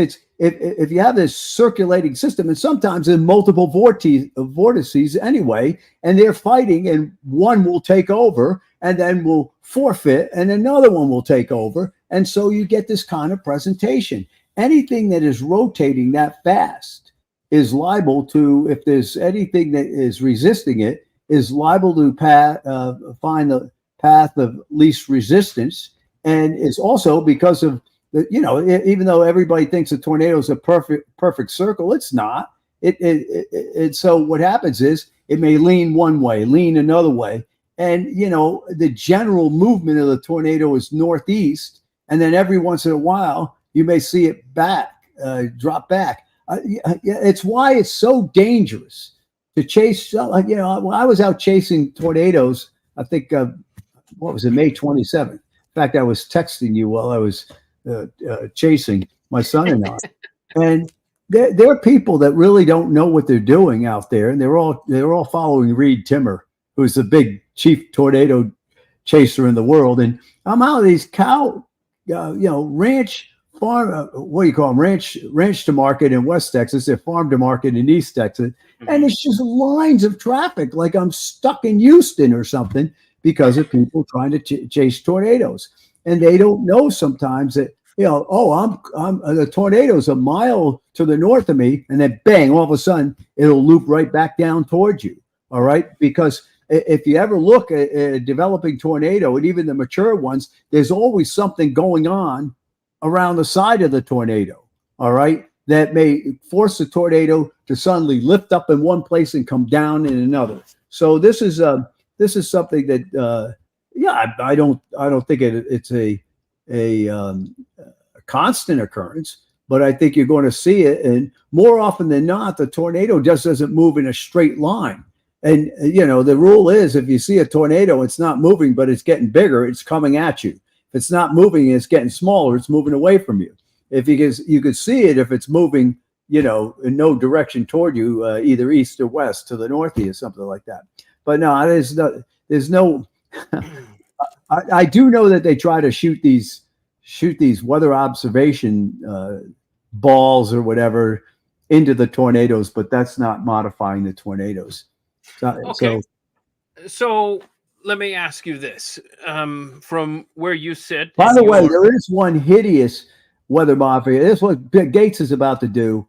you have this circulating system, and sometimes in multiple vortices anyway, and they're fighting, and one will take over and then will forfeit, and another one will take over, and so you get this kind of presentation. Anything that is rotating that fast is liable to, if there's anything that is resisting it, is liable to find the path of least resistance, and is also because of even though everybody thinks a tornado is a perfect circle, it's not. So what happens is it may lean one way, lean another way, and the general movement of the tornado is northeast, and then every once in a while you may see it drop back. It's why it's so dangerous to chase. When I was out chasing tornadoes, I think what was it, May 27th. In fact, I was texting you while I was chasing my son and I, and there are people that really don't know what they're doing out there, and they're all following Reed Timmer, who's the big chief tornado chaser in the world. And I'm out of these ranch farm, what do you call them, ranch to market in West Texas, they're farm to market in East Texas, and it's just lines of traffic like I'm stuck in Houston or something because of people trying to chase tornadoes. And they don't know sometimes that, the tornado's a mile to the north of me, and then bang, all of a sudden it'll loop right back down towards you. All right. Because if you ever look at a developing tornado, and even the mature ones, there's always something going on around the side of the tornado. All right. That may force the tornado to suddenly lift up in one place and come down in another. So this is something that, I don't think it's a constant occurrence, but I think you're going to see it. And more often than not, the tornado just doesn't move in a straight line. And, the rule is if you see a tornado, it's not moving, but it's getting bigger, it's coming at you. If it's not moving, it's getting smaller, it's moving away from you. If you could see it, if it's moving, in no direction toward you, either east or west to the northeast, or something like that. But no, there's no, I do know that they try to shoot these weather observation balls or whatever into the tornadoes, but that's not modifying the tornadoes. Okay. So let me ask you this: from where you sit. By the way, there is one hideous weather modifier. This is what Gates is about to do.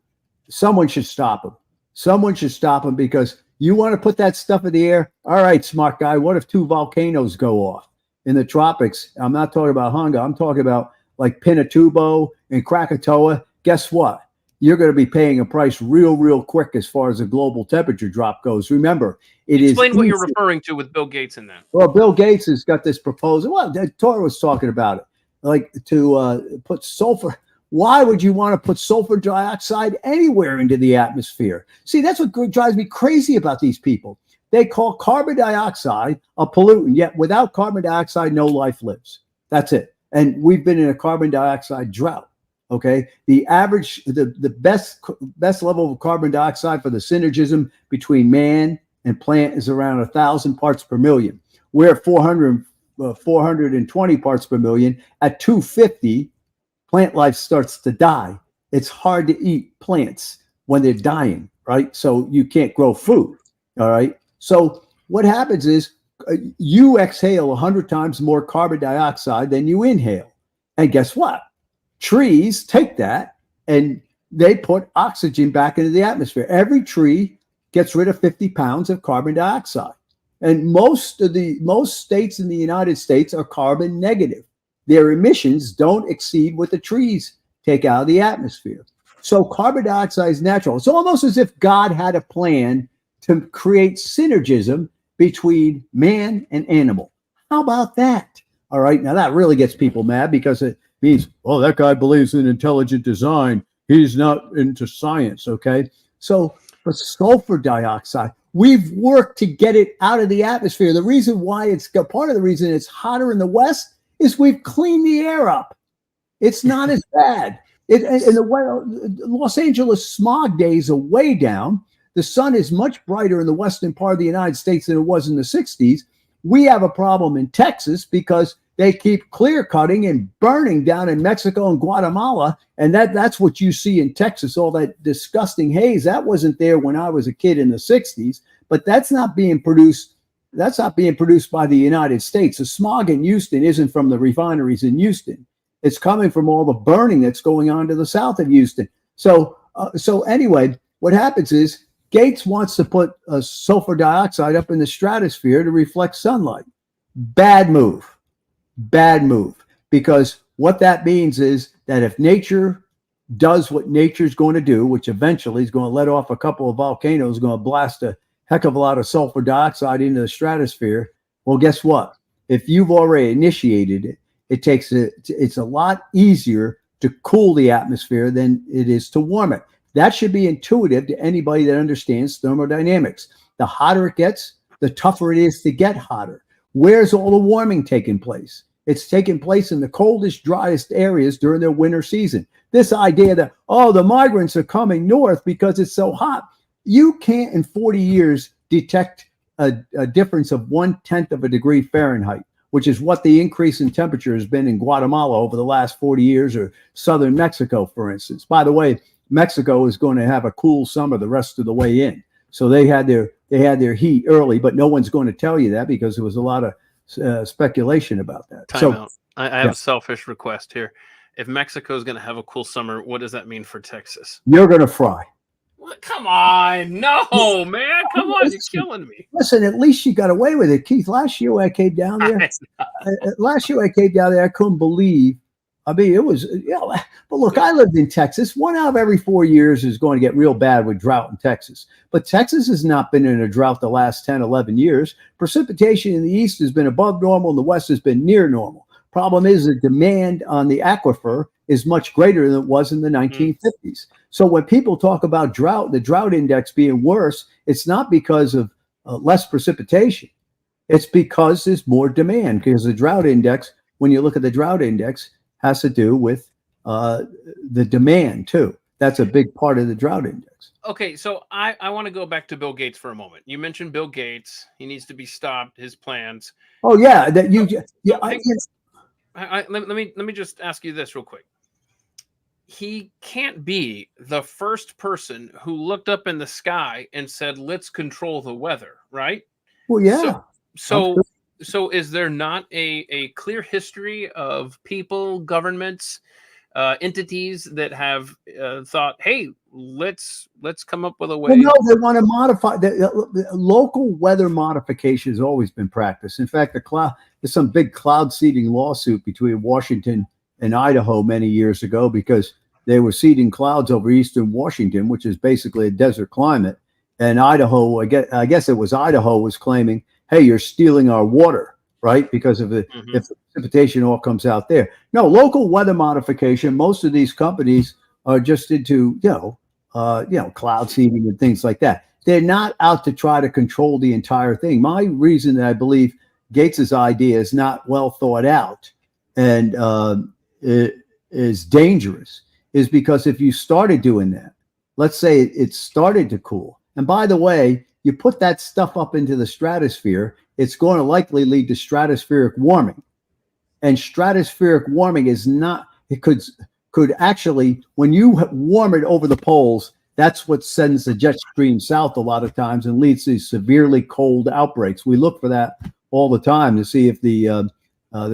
Someone should stop him. Someone should stop him, because you want to put that stuff in the air. All right, smart guy. What if 2 volcanoes go off in the tropics? I'm not talking about Honga. I'm talking about like Pinatubo and Krakatoa. Guess what? You're going to be paying a price real quick as far as the global temperature drop goes. Remember, Explain what you're referring to with Bill Gates in that. Well, Bill Gates has got this proposal. Well, Tor was talking about it, like to put sulfur. Why would you want to put sulfur dioxide anywhere into the atmosphere? See, that's what drives me crazy about these people. They call carbon dioxide a pollutant, yet without carbon dioxide, no life lives. That's it. And we've been in a carbon dioxide drought. Okay, the average, the best level of carbon dioxide for the synergism between man and plant is around 1,000 parts per million. We're at 420 parts per million. At 250, plant life starts to die. It's hard to eat plants when they're dying, right? So you can't grow food. All right. So what happens is you exhale 100 times more carbon dioxide than you inhale, and guess what? Trees take that and they put oxygen back into the atmosphere. Every tree gets rid of 50 pounds of carbon dioxide. And most states in the United States are carbon negative. Their emissions don't exceed what the trees take out of the atmosphere. So carbon dioxide is natural. It's almost as if God had a plan to create synergism between man and animal. How about that? All right. Now that really gets people mad, because it means, oh, that guy believes in intelligent design. He's not into science, okay? So for sulfur dioxide, we've worked to get it out of the atmosphere. The reason why part of the reason it's hotter in the West is we've cleaned the air up. It's not as bad. And the Los Angeles smog days are way down. The sun is much brighter in the western part of the United States than it was in the 60s. We have a problem in Texas because they keep clear cutting and burning down in Mexico and Guatemala. And that's what you see in Texas, all that disgusting haze. That wasn't there when I was a kid in the 60s, but that's not being produced. That's not being produced by the United States. The smog in Houston isn't from the refineries in Houston. It's coming from all the burning that's going on to the south of Houston. So anyway, what happens is Gates wants to put sulfur dioxide up in the stratosphere to reflect sunlight. Bad move. Because what that means is that if nature does what nature's going to do, which eventually is going to let off a couple of volcanoes, going to blast a heck of a lot of sulfur dioxide into the stratosphere, well, guess what? If you've already initiated it, it's a lot easier to cool the atmosphere than it is to warm it. That should be intuitive to anybody that understands thermodynamics. The hotter it gets, the tougher it is to get hotter. Where's all the warming taking place? It's taking place in the coldest, driest areas during their winter season. This idea that, the migrants are coming north because it's so hot. You can't in 40 years detect a difference of 1/10 of a degree Fahrenheit, which is what the increase in temperature has been in Guatemala over the last 40 years, or southern Mexico, for instance. By the way, Mexico is going to have a cool summer the rest of the way in. So they had their heat early, but no one's going to tell you that because there was a lot of speculation about that. Time out. I have a selfish request here. If Mexico is going to have a cool summer, what does that mean for Texas? You're going to fry. What? Come on. No, man. Come on. You're killing me. Listen, at least you got away with it. Keith, last year when I came down there, I couldn't believe. I mean, it was, but look, I lived in Texas. 1 out of every 4 years is going to get real bad with drought in Texas. But Texas has not been in a drought the last 10, 11 years. Precipitation in the east has been above normal and the west has been near normal. Problem is the demand on the aquifer is much greater than it was in the 1950s. So when people talk about drought, the drought index being worse, it's not because of less precipitation. It's because there's more demand, because the drought index, when you look at the drought index, has to do with the demand too. That's a big part of the drought index. Okay, so I want to go back to Bill Gates for a moment. You mentioned Bill Gates. He needs to be stopped, his plans. Oh, yeah. Let me just ask you this real quick. He can't be the first person who looked up in the sky and said, let's control the weather, right? Well, yeah. So is there not a clear history of people, governments, entities that have thought, hey, let's come up with a way? Well, no, they want to modify. The local weather modification has always been practiced. In fact, there's some big cloud seeding lawsuit between Washington and Idaho many years ago because they were seeding clouds over eastern Washington, which is basically a desert climate. And Idaho, I guess it was Idaho, was claiming, hey, you're stealing our water, right? Because of if the precipitation all comes out there. No, local weather modification, most of these companies are just into, cloud seeding and things like that. They're not out to try to control the entire thing. My reason that I believe Gates's idea is not well thought out and it is dangerous is because if you started doing that, let's say it started to cool. And by the way, you put that stuff up into the stratosphere, it's going to likely lead to stratospheric warming. And stratospheric warming is not, it could actually, when you warm it over the poles, that's what sends the jet stream south a lot of times and leads to severely cold outbreaks. We look for that all the time to see if the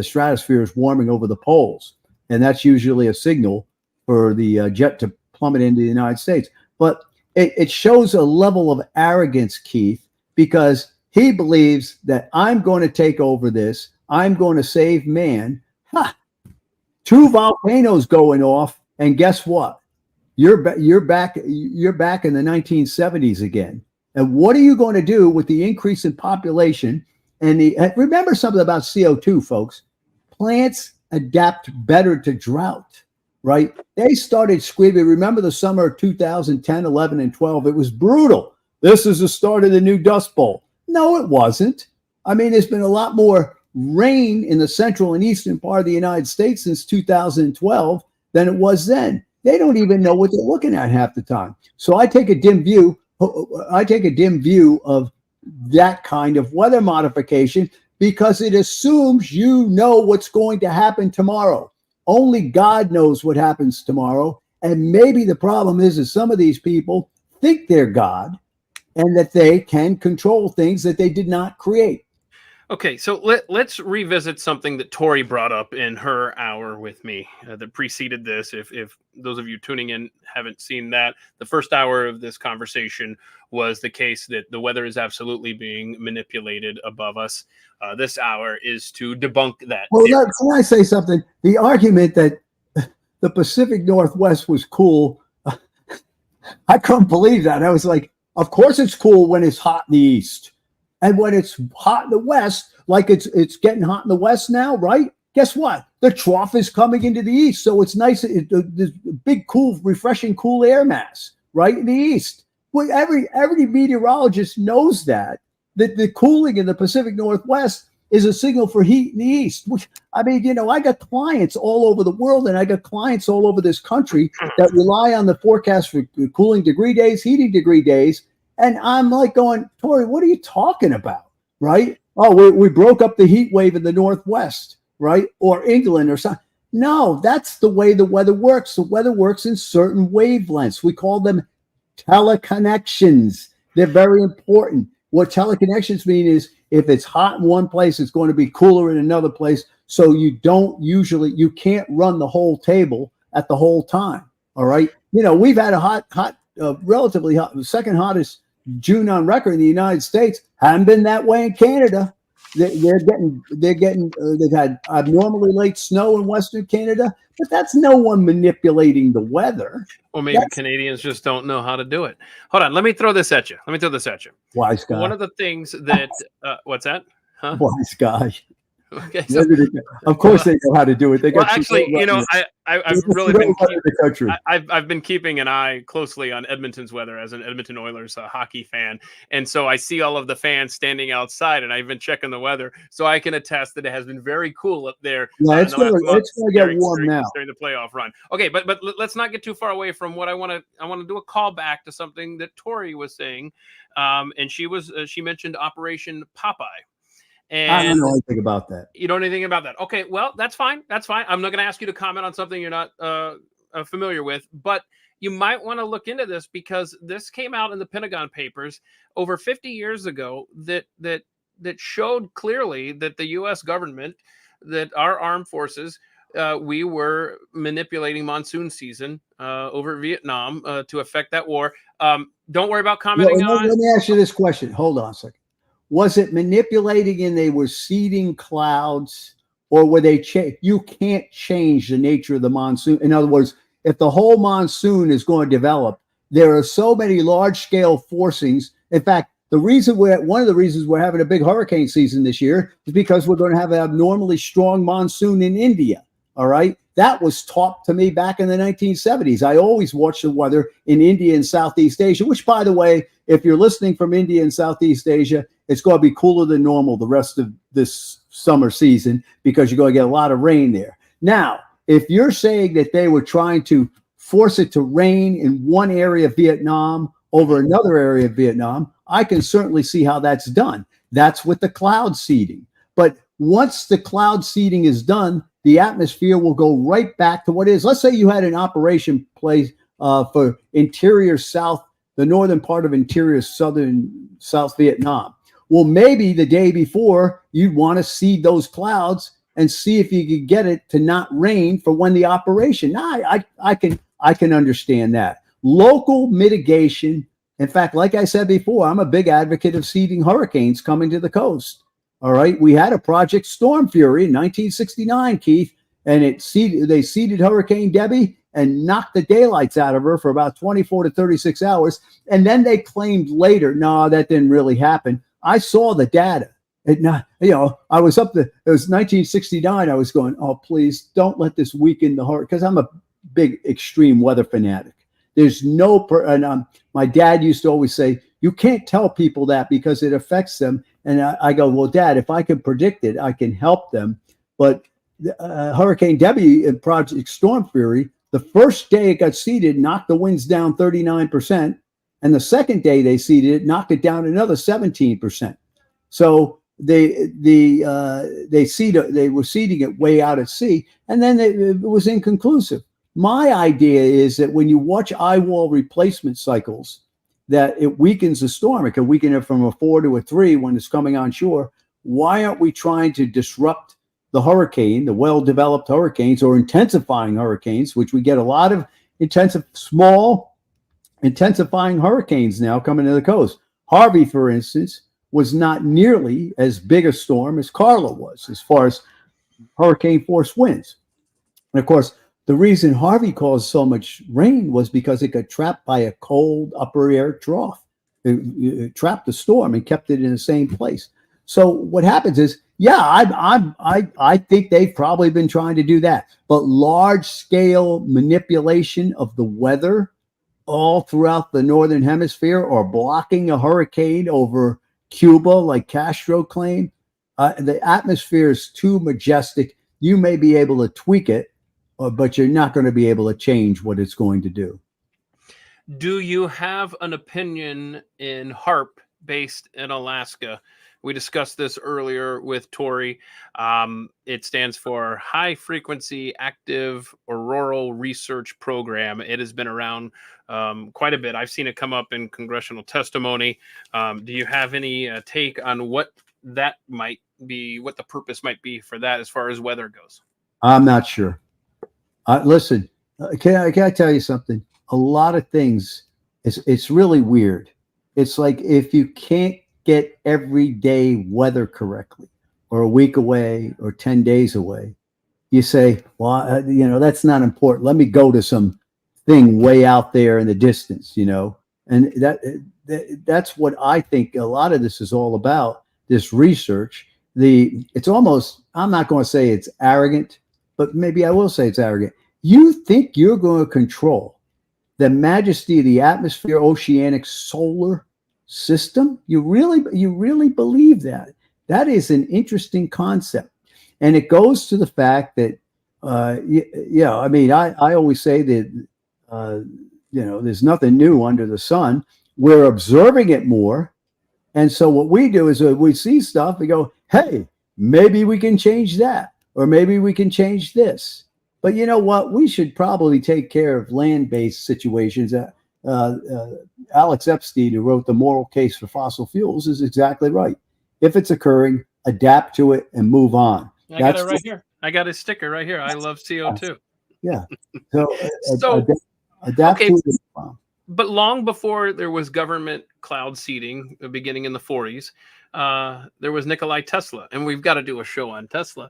stratosphere is warming over the poles. And that's usually a signal for the jet to plummet into the United States. But it shows a level of arrogance, Keith, because he believes that I'm going to take over this. I'm going to save man. 2 volcanoes going off, and guess what? You're back in the 1970s again. And what are you going to do with the increase in population? And remember something about CO2, folks. Plants adapt better to drought. Right? They started screaming. Remember the summer of 2010, 11, and 12? It was brutal. This is the start of the new Dust Bowl. No, it wasn't. I mean, there's been a lot more rain in the central and eastern part of the United States since 2012 than it was then. They don't even know what they're looking at half the time. So I take a dim view. Of that kind of weather modification because it assumes you know what's going to happen tomorrow. Only God knows what happens tomorrow. And maybe the problem is some of these people think they're God and that they can control things that they did not create. Okay, so let's revisit something that Tori brought up in her hour with me that preceded this. If those of you tuning in haven't seen that, the first hour of this conversation was the case that the weather is absolutely being manipulated above us. This hour is to debunk that. Well, can I say something? The argument that the Pacific Northwest was cool, I couldn't believe that. I was like, of course it's cool when it's hot in the east. And when it's hot in the west, like it's getting hot in the west now, right? Guess what? The trough is coming into the east. So it's nice. There's a big, cool, refreshing, cool air mass right in the east. Well, every meteorologist knows that the cooling in the Pacific Northwest is a signal for heat in the east. I mean, I got clients all over the world and I got clients all over this country that rely on the forecast for cooling degree days, heating degree days. And I'm like going, Tori, what are you talking about? Right? Oh, we broke up the heat wave in the Northwest, right? Or England or something. No, that's the way the weather works. The weather works in certain wavelengths. We call them teleconnections. They're very important. What teleconnections mean is if it's hot in one place, it's going to be cooler in another place. So you can't run the whole table at the whole time. All right. We've had a relatively hot, the second hottest June on record in the United States. Haven't been that way in Canada. They've had abnormally late snow in Western Canada, but that's no one manipulating the weather. Or maybe Canadians just don't know how to do it. Hold on. Let me throw this at you. Wise guy. One of the things that, what's that? Huh? Wise guy. Okay. So, of course they know how to do it. They got actually, I've really been keeping an eye closely on Edmonton's weather as an Edmonton Oilers hockey fan, and so I see all of the fans standing outside, and I've been checking the weather, so I can attest that it has been very cool up there. Yeah, it's going to get warm now during the playoff run. Okay, but let's not get too far away from what I want to do a call back to something that Tori was saying, and she mentioned Operation Popeye. And I don't know anything about that. You don't know anything about that. Okay, well, that's fine. I'm not going to ask you to comment on something you're not familiar with, but you might want to look into this because this came out in the Pentagon Papers over 50 years ago that showed clearly that the U.S. government, that our armed forces, we were manipulating monsoon season over Vietnam to affect that war. Don't worry about commenting on. Let me ask you this question. Hold on a second. Was it manipulating and they were seeding clouds, or were they you can't change the nature of the monsoon? In other words, if the whole monsoon is going to develop, there are so many large-scale forcings. In fact, one of the reasons we're having a big hurricane season this year is because we're going to have an abnormally strong monsoon in India. All right. That was taught to me back in the 1970s. I always watched the weather in India and Southeast Asia, which, by the way, if you're listening from India and Southeast Asia, it's going to be cooler than normal the rest of this summer season because you're going to get a lot of rain there. Now, if you're saying that they were trying to force it to rain in one area of Vietnam over another area of Vietnam, I can certainly see how that's done. That's with the cloud seeding. But once the cloud seeding is done, the atmosphere will go right back to what is. Let's say you had an operation place for interior South, the northern part of interior South Vietnam. Well, maybe the day before you'd want to seed those clouds and see if you could get it to not rain for when the operation. Now, I can understand that. Local mitigation. In fact, like I said before, I'm a big advocate of seeding hurricanes coming to the coast. All right. We had a Project Storm Fury in 1969, Keith, and they seeded Hurricane Debbie and knocked the daylights out of her for about 24 to 36 hours. And then they claimed later, no, that didn't really happen. I saw the data. I was up there. It was 1969. I was going, oh, please don't let this weaken the heart, because I'm a big extreme weather fanatic. There's no, my dad used to always say, You can't tell people that because it affects them. And I go, well, Dad, if I can predict it, I can help them. But Hurricane Debbie in Project Storm Fury, the first day it got seeded, knocked the winds down 39%. And the second day they seeded it, knocked it down another 17%. So they were seeding it way out at sea, and then it was inconclusive. My idea is that when you watch eye wall replacement cycles, that it weakens the storm. It can weaken it from a 4 to a 3 when it's coming on shore. Why aren't we trying to disrupt the hurricane, the well-developed hurricanes, or intensifying hurricanes, which we get a lot of small intensifying hurricanes now coming to the coast. Harvey, for instance, was not nearly as big a storm as Carla was as far as hurricane force winds. And of course, the reason Harvey caused so much rain was because it got trapped by a cold upper air trough. It trapped the storm and kept it in the same place. So what happens is, yeah, I think they've probably been trying to do that, but large scale manipulation of the weather all throughout the northern hemisphere, or blocking a hurricane over Cuba like Castro claimed, the atmosphere is too majestic. You may be able to tweak it, but you're not going to be able to change what it's going to do. Do you have an opinion in HAARP based in Alaska? We discussed this earlier with Tori. It stands for High Frequency Active Auroral Research Program. It has been around quite a bit. I've seen it come up in congressional testimony. Do you have any take on what that might be, what the purpose might be for that as far as weather goes? I'm not sure. Listen, can I tell you something? A lot of things, it's really weird. It's like if you can't get everyday weather correctly, or a week away, or 10 days away, you say, well, that's not important. Let me go to some thing way out there in the distance, and that's what I think a lot of this is all about, this research. It's almost, I'm not going to say it's arrogant, but maybe I will say it's arrogant. You think you're going to control the majesty of the atmosphere, oceanic, solar system? You really believe that? That is an interesting concept, and it goes to the fact that I always say that there's nothing new under the sun. We're observing it more, and so what we do is we see stuff, we go, hey, maybe we can change that, or maybe we can change this. But you know what? We should probably take care of land-based situations. Alex Epstein, who wrote The Moral Case for Fossil Fuels, is exactly right. If it's occurring, adapt to it and move on. I got it right here. I got a sticker right here. I love CO2. Yeah. So, adapt to it. But long before there was government cloud seeding, beginning in the 40s, there was Nikolai Tesla, and we've got to do a show on Tesla.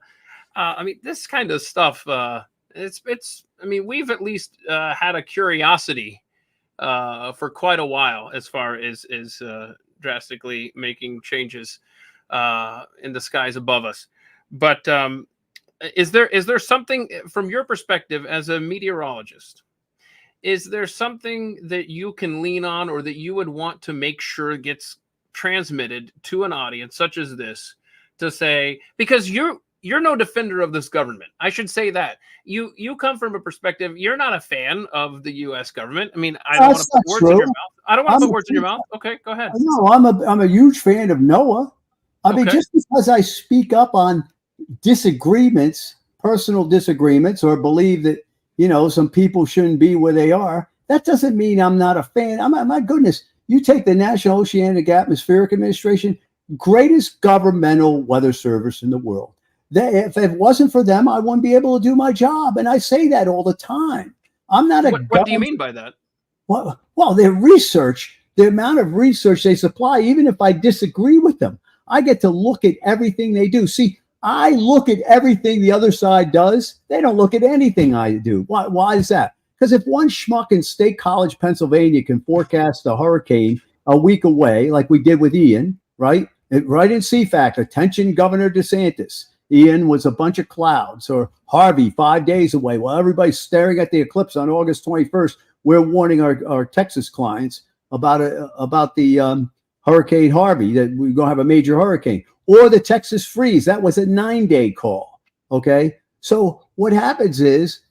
This kind of stuff, we've at least had a curiosity for quite a while as far as drastically making changes in the skies above us. But is there something from your perspective as a meteorologist? Is there something that you can lean on, or that you would want to make sure gets transmitted to an audience such as this, to say, because you're no defender of this government. I should say that. You come from a perspective, you're not a fan of the U.S. government. I mean, I don't want to put words in your mouth. I don't want to put words in your mouth. Okay, go ahead. No, I'm a huge fan of NOAA. I mean, just because I speak up on disagreements, personal disagreements, or believe that, some people shouldn't be where they are, that doesn't mean I'm not a fan. My goodness, you take the National Oceanic Atmospheric Administration, greatest governmental weather service in the world. If it wasn't for them, I wouldn't be able to do my job. And I say that all the time. I'm not a. What do you mean by that? Well, their research, the amount of research they supply, even if I disagree with them, I get to look at everything they do. See, I look at everything the other side does. They don't look at anything I do. Why is that? Because if one schmuck in State College, Pennsylvania, can forecast a hurricane a week away, like we did with Ian, right? Right in CFAC, attention, Governor DeSantis. Ian was a bunch of clouds, or Harvey 5 days away. While everybody's staring at the eclipse on August 21st, we're warning our Texas clients about the Hurricane Harvey, that we're going to have a major hurricane, or the Texas freeze. That was a 9-day call. Okay. So what happens is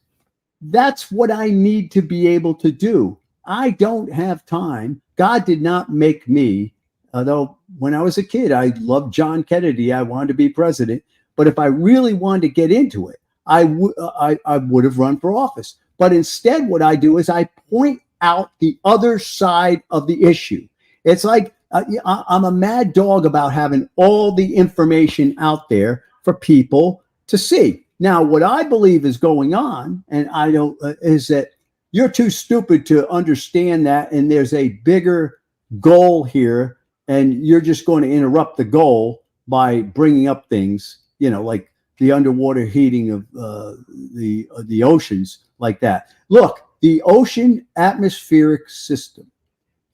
that's what I need to be able to do. I don't have time. God did not make me, although when I was a kid, I loved John Kennedy. I wanted to be president. But if I really wanted to get into it, I would have run for office. But instead, what I do is I point out the other side of the issue. It's like I'm a mad dog about having all the information out there for people to see. Now, what I believe is going on, and I don't, is that you're too stupid to understand that, and there's a bigger goal here, and you're just going to interrupt the goal by bringing up things, like the underwater heating of the oceans, like that. Look, the ocean atmospheric system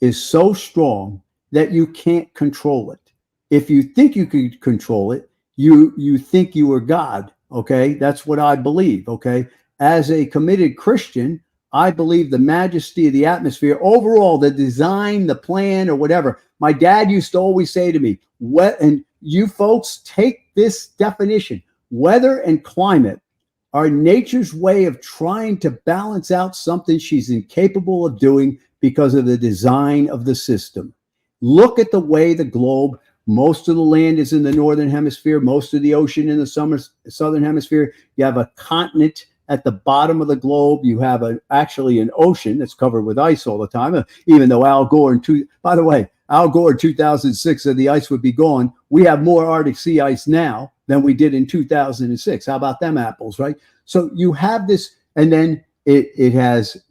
is so strong that you can't control it. If you think you can control it, you think you are God. Okay, that's what I believe. Okay, as a committed Christian, I believe the majesty of the atmosphere, overall, the design, the plan, or whatever. My dad used to always say to me, and you folks take this definition, weather and climate are nature's way of trying to balance out something she's incapable of doing because of the design of the system. Look at the way the globe, most of the land is in the northern hemisphere, most of the ocean in the southern hemisphere. You have a continent at the bottom of the globe. You have actually an ocean that's covered with ice all the time, even though Al Gore in 2006 said the ice would be gone. We have more Arctic sea ice now than we did in 2006. How about them apples, right? So you have this, and then it has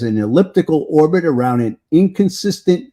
an elliptical orbit around an inconsistent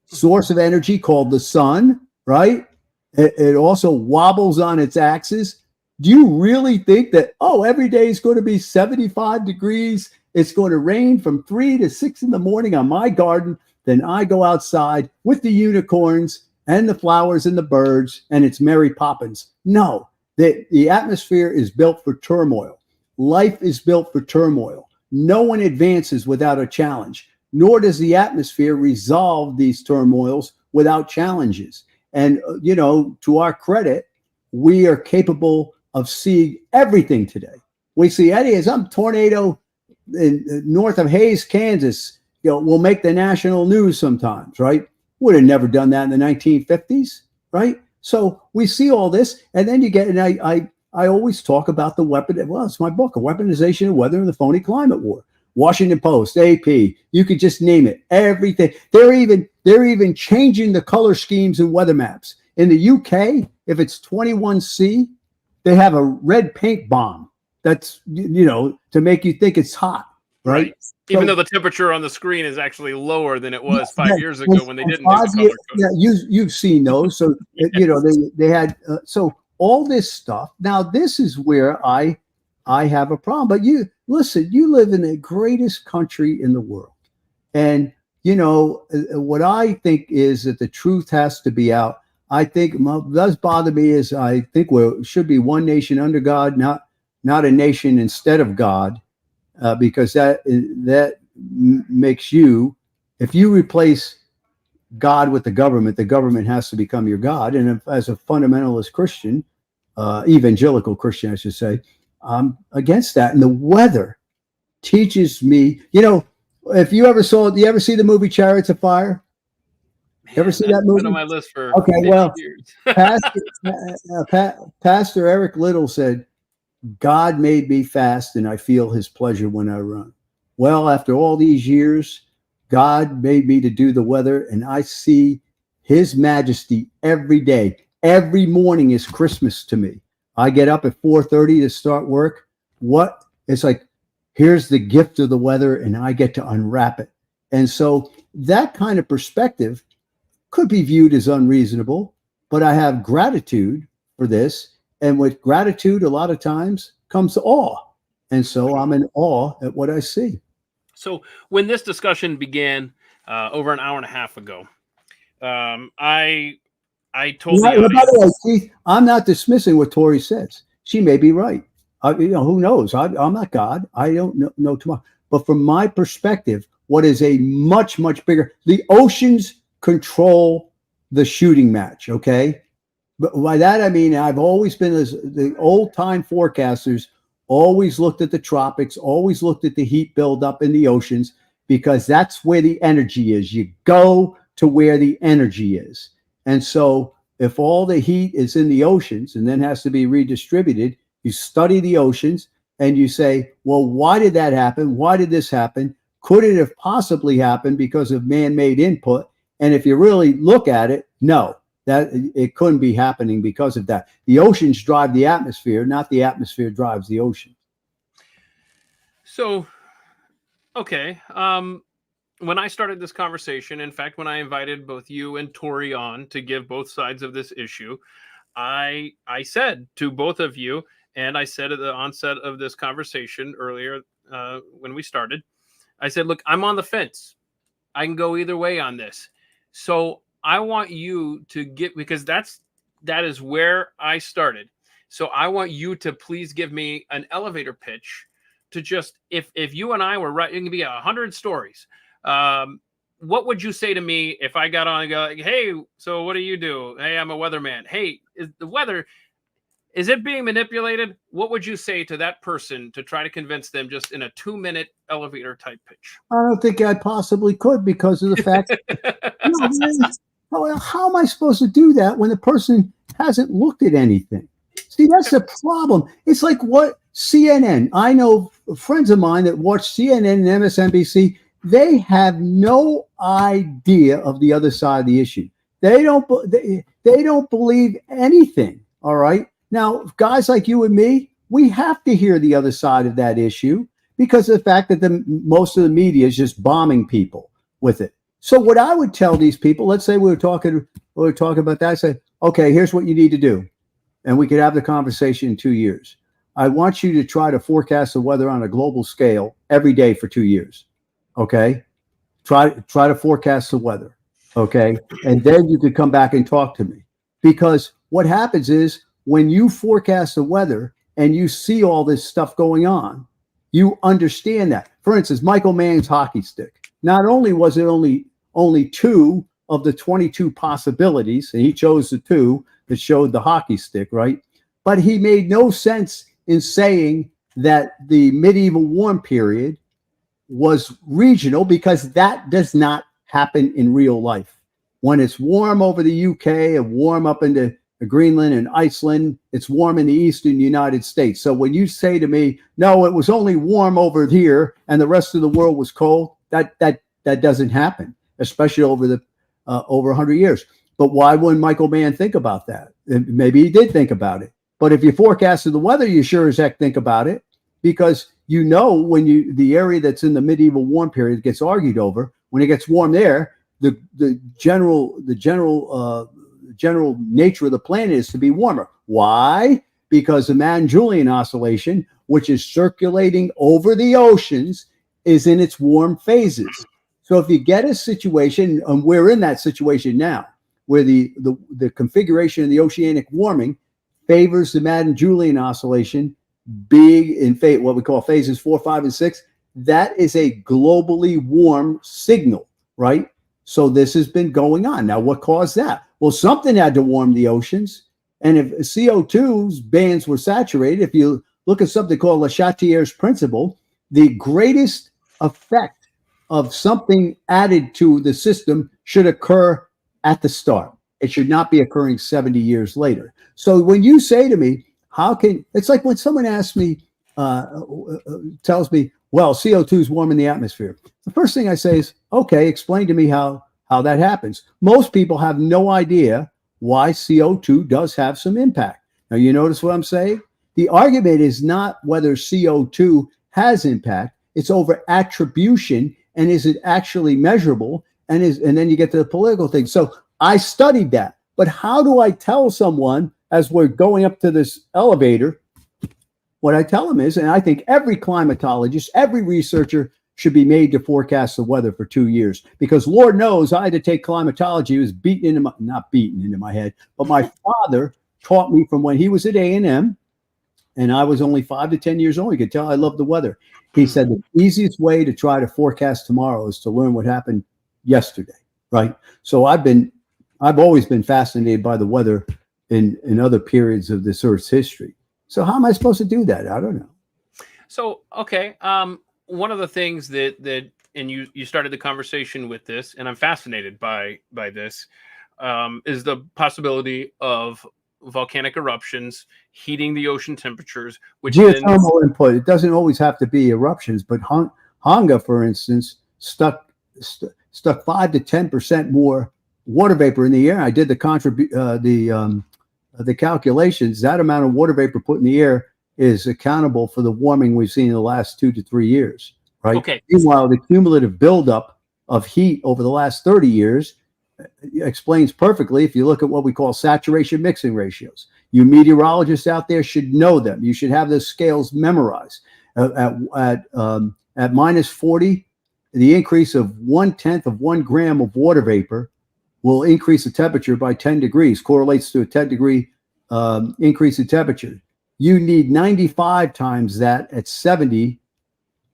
source of energy called the sun, right? It also wobbles on its axis. Do you really think that, every day is going to be 75 degrees? It's going to rain from 3 to 6 in the morning on my garden. Then I go outside with the unicorns and the flowers and the birds, and it's Mary Poppins. No, the atmosphere is built for turmoil. Life is built for turmoil. No one advances without a challenge, nor does the atmosphere resolve these turmoils without challenges. And, to our credit, we are capable of seeing everything today. We see some tornado north of Hays, Kansas, will make the national news sometimes, right? Would have never done that in the 1950s, right? So we see all this, and then you get, and I always talk about it's my book, A Weaponization of Weather and the Phony Climate War. Washington Post, AP, you could just name it, everything. They're even changing the color schemes in weather maps. In the UK, if it's 21C, they have a red paint bomb that's, to make you think it's hot, right? Even though the temperature on the screen is actually lower than it was 5 years ago when they didn't do the color code. Yeah, you've seen those. So, they had, so all this stuff. Now, this is where I have a problem. But you live in the greatest country in the world. And, what I think is that the truth has to be out. I think what does bother me is I think we should be one nation under God, not a nation instead of God, because that makes you, if you replace God with the government has to become your God. And as a fundamentalist Christian, evangelical Christian, I should say, I'm against that. And the weather teaches me, if you ever do you ever see the movie Chariots of Fire? Man, ever see that movie? Been on my list for okay. 50 Well, years. Pastor Eric Little said, "God made me fast, and I feel His pleasure when I run." Well, after all these years, God made me to do the weather, and I see His majesty every day. Every morning is Christmas to me. I get up at 4:30 to start work. It's like, here's the gift of the weather, and I get to unwrap it. And so that kind of perspective could be viewed as unreasonable, but I have gratitude for this. And with gratitude, a lot of times comes awe. And so I'm in awe at what I see. So when this discussion began over an hour and a half ago, I told the audience. By the way, Keith, I'm not dismissing what Tori says. She may be right. Who knows? I'm not God. I don't know tomorrow. But from my perspective, what is a much, much bigger. The oceans control the shooting match, okay? But by that, I mean, I've always been the old-time forecasters always looked at the tropics, always looked at the heat buildup in the oceans, because that's where the energy is. You go to where the energy is. And so if all the heat is in the oceans and then has to be redistributed, you study the oceans and you say, well, why did that happen? Why did this happen? Could it have possibly happened because of man-made input? And if you really look at it, no, that it couldn't be happening because of that. The oceans drive the atmosphere, not the atmosphere drives the ocean. So, okay. When I started this conversation, in fact, when I invited both you and Tori on to give both sides of this issue, I said to both of you, and I said at the onset of this conversation earlier when we started, I said, look, I'm on the fence. I can go either way on this. So I want you to get, because that is where I started. So I want you to please give me an elevator pitch to just, if you and I were writing, it can be 100 stories. What would you say to me if I got on and go, like, hey, so what do you do? Hey, I'm a weatherman. Hey, is the weather, is it being manipulated? What would you say to that person to try to convince them just in a 2-minute elevator type pitch? I don't think I possibly could because of the fact how am I supposed to do that when the person hasn't looked at anything? See, that's the problem. It's like what CNN. I know friends of mine that watch CNN and MSNBC. They have no idea of the other side of the issue. They don't believe anything. All right. Now, guys like you and me, we have to hear the other side of that issue because of the fact that most of the media is just bombing people with it. So what I would tell these people, let's say we were talking about that, I say, okay, here's what you need to do. And we could have the conversation in 2 years. I want you to try to forecast the weather on a global scale every day for 2 years. Okay. Try to forecast the weather. Okay. And then you could come back and talk to me, because what happens is when you forecast the weather and you see all this stuff going on, you understand that. For instance, Michael Mann's hockey stick. Not only was it only 2 of the 22 possibilities, and he chose the 2 that showed the hockey stick, right? But he made no sense in saying that the medieval warm period was regional, because that does not happen in real life. When it's warm over the UK and warm up into Greenland and Iceland, it's warm in the eastern United States. So when you say to me, no, it was only warm over here and the rest of the world was cold, that doesn't happen, especially over 100 years. But why wouldn't Michael Mann think about that? And maybe he did think about it. But if you forecasted the weather, you sure as heck think about it, because you know when the area that's in the medieval warm period gets argued over, when it gets warm there, the general nature of the planet is to be warmer. Why? Because the Madden-Julian oscillation, which is circulating over the oceans, is in its warm phases. So if you get a situation, and we're in that situation now, where the configuration of the oceanic warming favors the Madden-Julian oscillation being in what we call phases 4, 5, and 6, that is a globally warm signal, right? So this has been going on. Now, what caused that? Well, something had to warm the oceans. And if CO2's bands were saturated, if you look at something called Le Chatelier's principle, the greatest effect of something added to the system should occur at the start. It should not be occurring 70 years later. So when you say to me, it's like when someone asks me, tells me, well, CO2 is warming the atmosphere. The first thing I say is, okay, explain to me how that happens. Most people have no idea why CO2 does have some impact. Now, you notice what I'm saying? The argument is not whether CO2 has impact. It's over attribution, and is it actually measurable? And then you get to the political thing. So I studied that. But how do I tell someone as we're going up to this elevator? What I tell them is, and I think every climatologist, every researcher should be made to forecast the weather for 2 years, because Lord knows I had to take climatology. It was not beaten into my head, but my father taught me from when he was at A&M, and I was only 5 to 10 years old. You could tell I loved the weather. He said the easiest way to try to forecast tomorrow is to learn what happened yesterday, right? So I've always been fascinated by the weather in other periods of this Earth's history. So how am I supposed to do that? I don't know. So, okay. One of the things that and you started the conversation with this, and I'm fascinated by this, is the possibility of volcanic eruptions heating the ocean temperatures, which geothermal input. It doesn't always have to be eruptions, but Honga, for instance, stuck 5 to 10% more water vapor in the air. I did the calculations. That amount of water vapor put in the air is accountable for the warming we've seen in the last 2 to 3 years, right? Okay. Meanwhile, the cumulative buildup of heat over the last 30 years explains perfectly if you look at what we call saturation mixing ratios. You meteorologists out there should know them. You should have those scales memorized. At minus 40, the increase of 1/10 of 1 gram of water vapor will increase the temperature by 10 degrees, correlates to a 10-degree increase in temperature. You need 95 times that at 70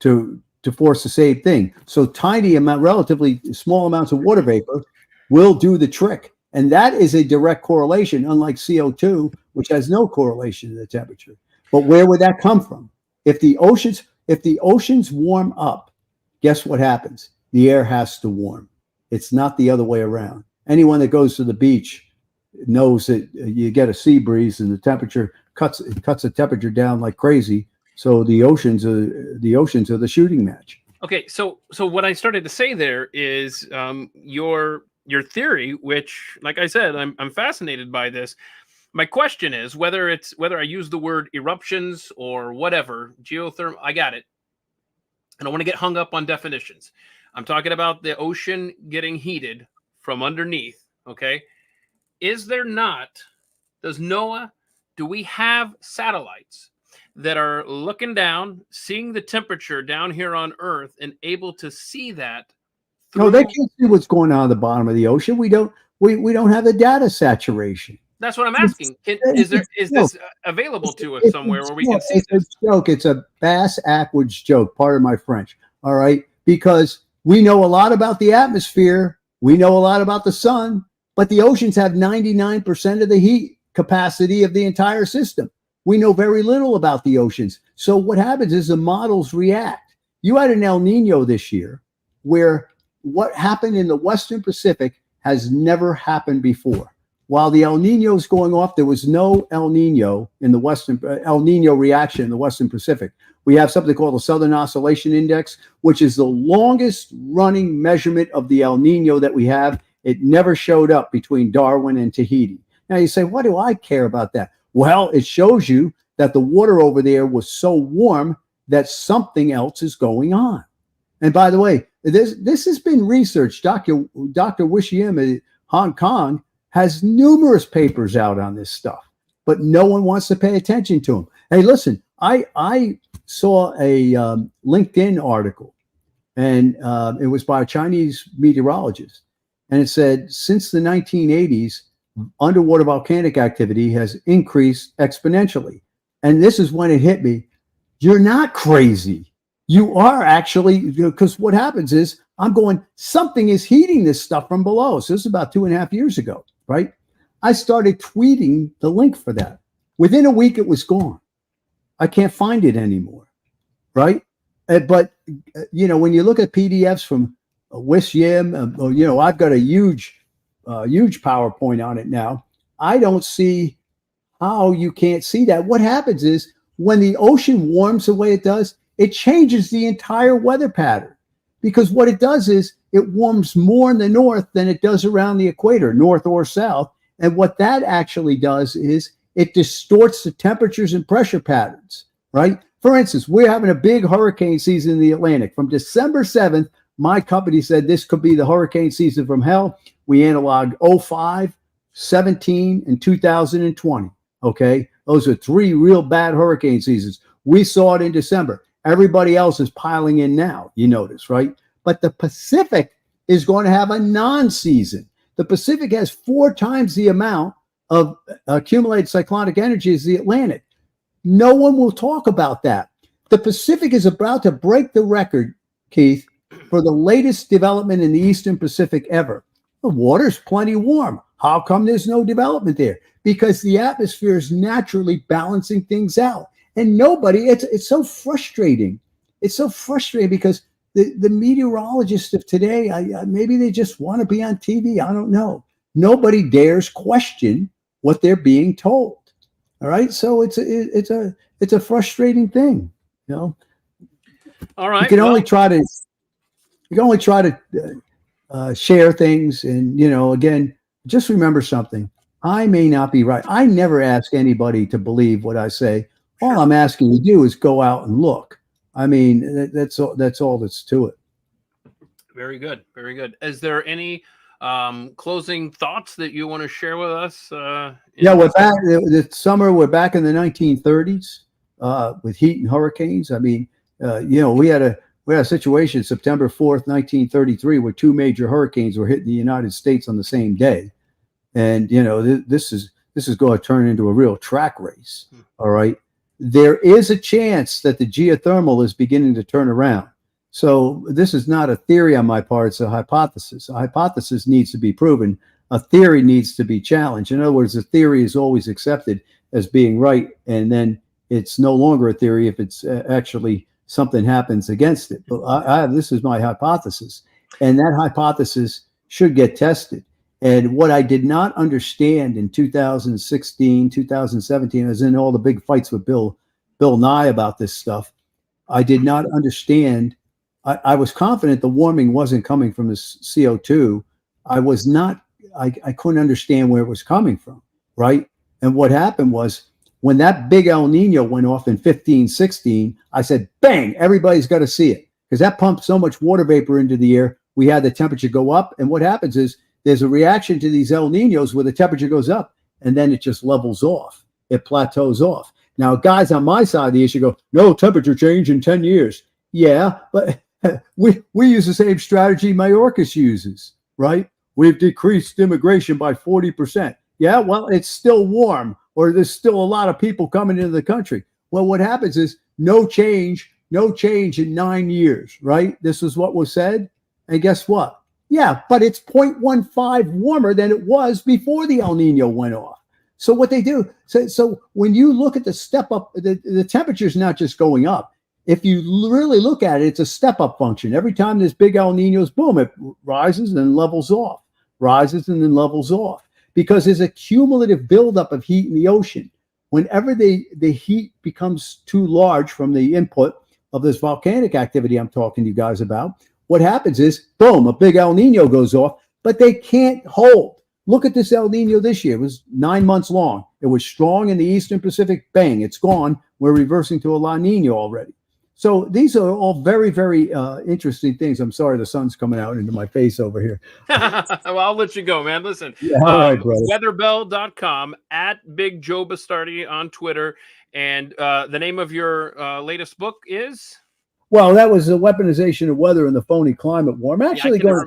to force the same thing. So relatively small amounts of water vapor will do the trick. And that is a direct correlation, unlike CO2, which has no correlation to the temperature. But where would that come from? If the oceans warm up, guess what happens? The air has to warm. It's not the other way around. Anyone that goes to the beach knows that you get a sea breeze and the temperature cuts the temperature down like crazy. So the oceans are the shooting match. Okay, so what I started to say there is your theory, which, like I said, I'm fascinated by this. My question is whether I use the word eruptions or whatever, geothermal, I got it. I don't want to get hung up on definitions. I'm talking about the ocean getting heated from underneath, okay? Do we have satellites that are looking down, seeing the temperature down here on Earth and able to see that? No, they can't see what's going on at the bottom of the ocean. We don't have the data saturation. That's what I'm asking. Is this available to us somewhere where we can see this? It's a joke. It's a bass-ackwards joke, pardon my French, all right? Because we know a lot about the atmosphere. We know a lot about the sun, but the oceans have 99% of the heat capacity of the entire system. We know very little about the oceans. So what happens is the models react. You had an El Nino this year where what happened in the Western Pacific has never happened before. While the El Nino is going off, there was no El Nino reaction in the Western Pacific. We have something called the Southern Oscillation Index, which is the longest running measurement of the El Nino that we have. It never showed up between Darwin and Tahiti. Now you say, what do I care about that? Well, it shows you that the water over there was so warm that something else is going on. And by the way, this has been researched. Dr. Wishiem at Hong Kong has numerous papers out on this stuff, but no one wants to pay attention to them. Hey, listen, I saw a LinkedIn article, and it was by a Chinese meteorologist, and it said since the 1980s, underwater volcanic activity has increased exponentially. And this is when it hit me. You're not crazy. You are actually, because what happens is I'm going, something is heating this stuff from below. So this is about 2.5 years ago, right? I started tweeting the link for that. Within a week, it was gone. I can't find it anymore, right? But, when you look at PDFs from Wishiem, I've got a huge PowerPoint on it now. I don't see how you can't see that. What happens is when the ocean warms the way it does, it changes the entire weather pattern, because what it does is it warms more in the north than it does around the equator, north or south. And what that actually does is it distorts the temperatures and pressure patterns, right? For instance, we're having a big hurricane season in the Atlantic. From December 7th, my company said this could be the hurricane season from hell. We analoged 05, 17, and 2020, okay? Those are 3 real bad hurricane seasons. We saw it in December. Everybody else is piling in now, you notice, right? But the Pacific is going to have a non-season. The Pacific has 4 times the amount of accumulated cyclonic energy as the Atlantic. No one will talk about that. The Pacific is about to break the record, Keith, for the latest development in the Eastern Pacific ever. The water's plenty warm. How come there's no development there? Because the atmosphere is naturally balancing things out. And nobody, it's so frustrating. It's so frustrating because the meteorologists of today, maybe they just want to be on TV. I don't know. Nobody dares question what they're being told. All right. So it's a frustrating thing, you know. All right. You can only try to share things. And, you know, again, just remember something. I may not be right. I never ask anybody to believe what I say. All I'm asking you to do is go out and look. I mean, that's all that's to it. Very good. Very good. Is there any closing thoughts that you want to share with us? Yeah, we're back this summer. We're back in the 1930s with heat and hurricanes. I mean, you know, we had a situation September 4th, 1933, where two major hurricanes were hitting the United States on the same day. And, you know, this is going to turn into a real track race. All right. There is a chance that the geothermal is beginning to turn around. So this is not a theory on my part. It's a hypothesis. A hypothesis needs to be proven. A theory needs to be challenged. In other words, a theory is always accepted as being right. And then it's no longer a theory if it's actually something happens against it. But this is my hypothesis. And that hypothesis should get tested. And what I did not understand in 2016, 2017, I was in all the big fights with Bill Nye about this stuff. I did not understand. I was confident the warming wasn't coming from the CO2. I couldn't understand where it was coming from, right? And what happened was when that big El Nino went off in 15, 16, I said, bang, everybody's got to see it. Because that pumped so much water vapor into the air, we had the temperature go up. And what happens is there's a reaction to these El Ninos where the temperature goes up and then it just levels off. It plateaus off. Now, guys on my side of the issue go, no temperature change in 10 years. Yeah, but we use the same strategy Mayorkas uses, right? We've decreased immigration by 40%. Yeah, well, it's still warm, or there's still a lot of people coming into the country. Well, what happens is no change in 9 years, right? This is what was said. And guess what? Yeah, but it's 0.15 warmer than it was before the El Nino went off. So what they do, so when you look at the step up, the temperature is not just going up. If you really look at it, it's a step up function. Every time there's big El Ninos, boom, it rises and then levels off, rises and then levels off. Because there's a cumulative buildup of heat in the ocean. Whenever the heat becomes too large from the input of this volcanic activity I'm talking to you guys about, what happens is, boom, a big El Nino goes off, but they can't hold. Look at this El Nino this year. It was 9 months long. It was strong in the Eastern Pacific. Bang, it's gone. We're reversing to a La Nina already. So these are all very, very interesting things. I'm sorry the sun's coming out into my face over here. Well, I'll let you go, man. Listen, yeah, all right, brother. Weatherbell.com, at Big Joe Bastardi on Twitter. And the name of your latest book is? Well, that was the weaponization of weather and the phony climate war. I'm actually going to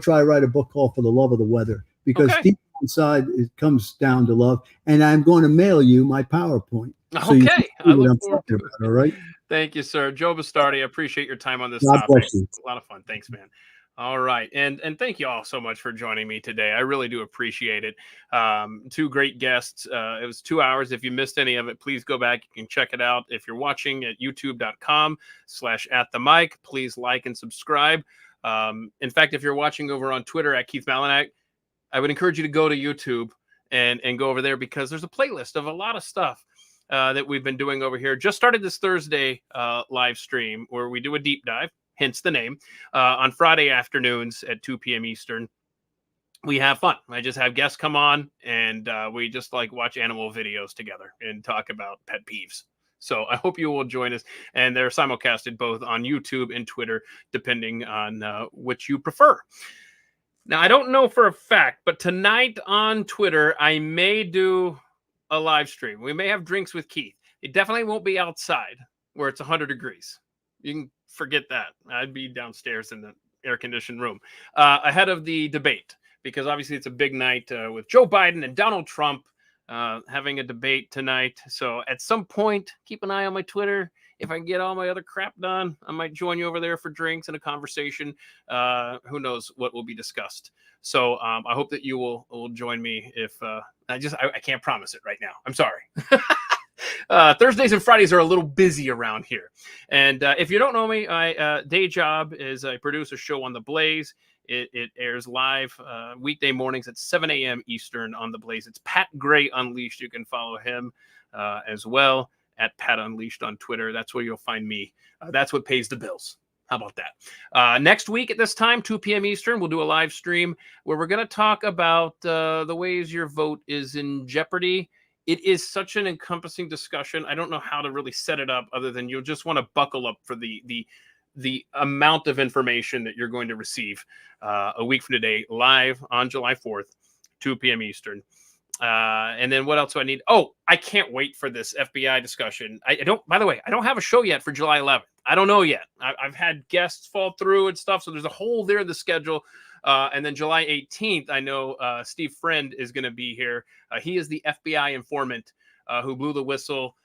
try to write a book called For the Love of the Weather, because deep inside it comes down to love. And I'm going to mail you my PowerPoint. So okay. I look forward to it. All right. Thank you, sir. Joe Bastardi, I appreciate your time on this topic. A lot of fun. Thanks, man. All right. And thank you all so much for joining me today. I really do appreciate it. Two great guests. It was 2 hours. If you missed any of it, please go back. You can check it out. If you're watching at youtube.com/atthemic, please like and subscribe. In fact, if you're watching over on Twitter at Keith Malinak, I would encourage you to go to YouTube and go over there, because there's a playlist of a lot of stuff that we've been doing over here. Just started this Thursday live stream where we do a deep dive, hence the name, on Friday afternoons at 2 p.m. Eastern. We have fun. I just have guests come on, and we just watch animal videos together and talk about pet peeves. So I hope you will join us. And they're simulcasted both on YouTube and Twitter, depending on which you prefer. Now, I don't know for a fact, but tonight on Twitter, I may do a live stream. We may have drinks with Keith. It definitely won't be outside where it's 100 degrees. You can forget that. I'd be downstairs in the air-conditioned room ahead of the debate, because obviously it's a big night with Joe Biden and Donald Trump having a debate tonight. So at some point, keep an eye on my Twitter. If I can get all my other crap done, I might join you over there for drinks and a conversation. Who knows what will be discussed. So I hope that you will join me. If I can't promise it right now. I'm sorry. Thursdays and Fridays are a little busy around here. And if you don't know me, my day job is I produce a show on The Blaze. It airs live weekday mornings at 7 a.m. Eastern on The Blaze. It's Pat Gray Unleashed. You can follow him as well at Pat Unleashed on Twitter. That's where you'll find me. That's what pays the bills. How about that? Next week at this time, 2 p.m. Eastern, we'll do a live stream where we're going to talk about the ways your vote is in jeopardy. It is such an encompassing discussion. I don't know how to really set it up other than you'll just want to buckle up for the amount of information that you're going to receive a week from today, live on July 4th, 2 p.m. Eastern. And then what else do I need? Oh, I can't wait for this FBI discussion. By the way, I don't have a show yet for July 11th. I don't know yet. I've had guests fall through and stuff. So there's a hole there in the schedule. And then July 18th, I know Steve Friend is going to be here. He is the FBI informant who blew the whistle.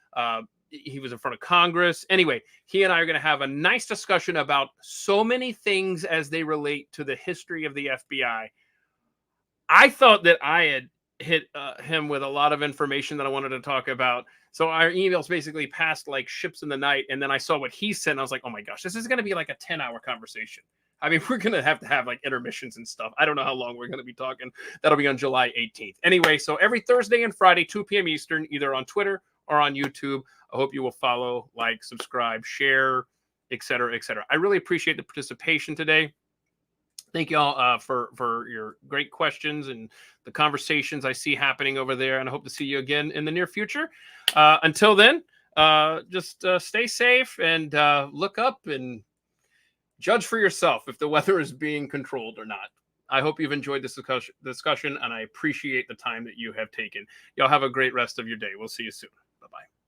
He was in front of Congress. Anyway, he and I are going to have a nice discussion about so many things as they relate to the history of the FBI. I thought that I had hit him with a lot of information that I wanted to talk about. So our emails basically passed like ships in the night. And then I saw what he sent. And I was like, oh my gosh, this is going to be like a 10-hour conversation. I mean, we're going to have like intermissions and stuff. I don't know how long we're going to be talking. That'll be on July 18th. Anyway, so every Thursday and Friday, 2 p.m. Eastern, either on Twitter or on YouTube. I hope you will follow, like, subscribe, share, et cetera, et cetera. I really appreciate the participation today. Thank you all for your great questions and the conversations I see happening over there. And I hope to see you again in the near future. Until then, just stay safe and look up and judge for yourself if the weather is being controlled or not. I hope you've enjoyed this discussion, and I appreciate the time that you have taken. Y'all have a great rest of your day. We'll see you soon. Bye-bye.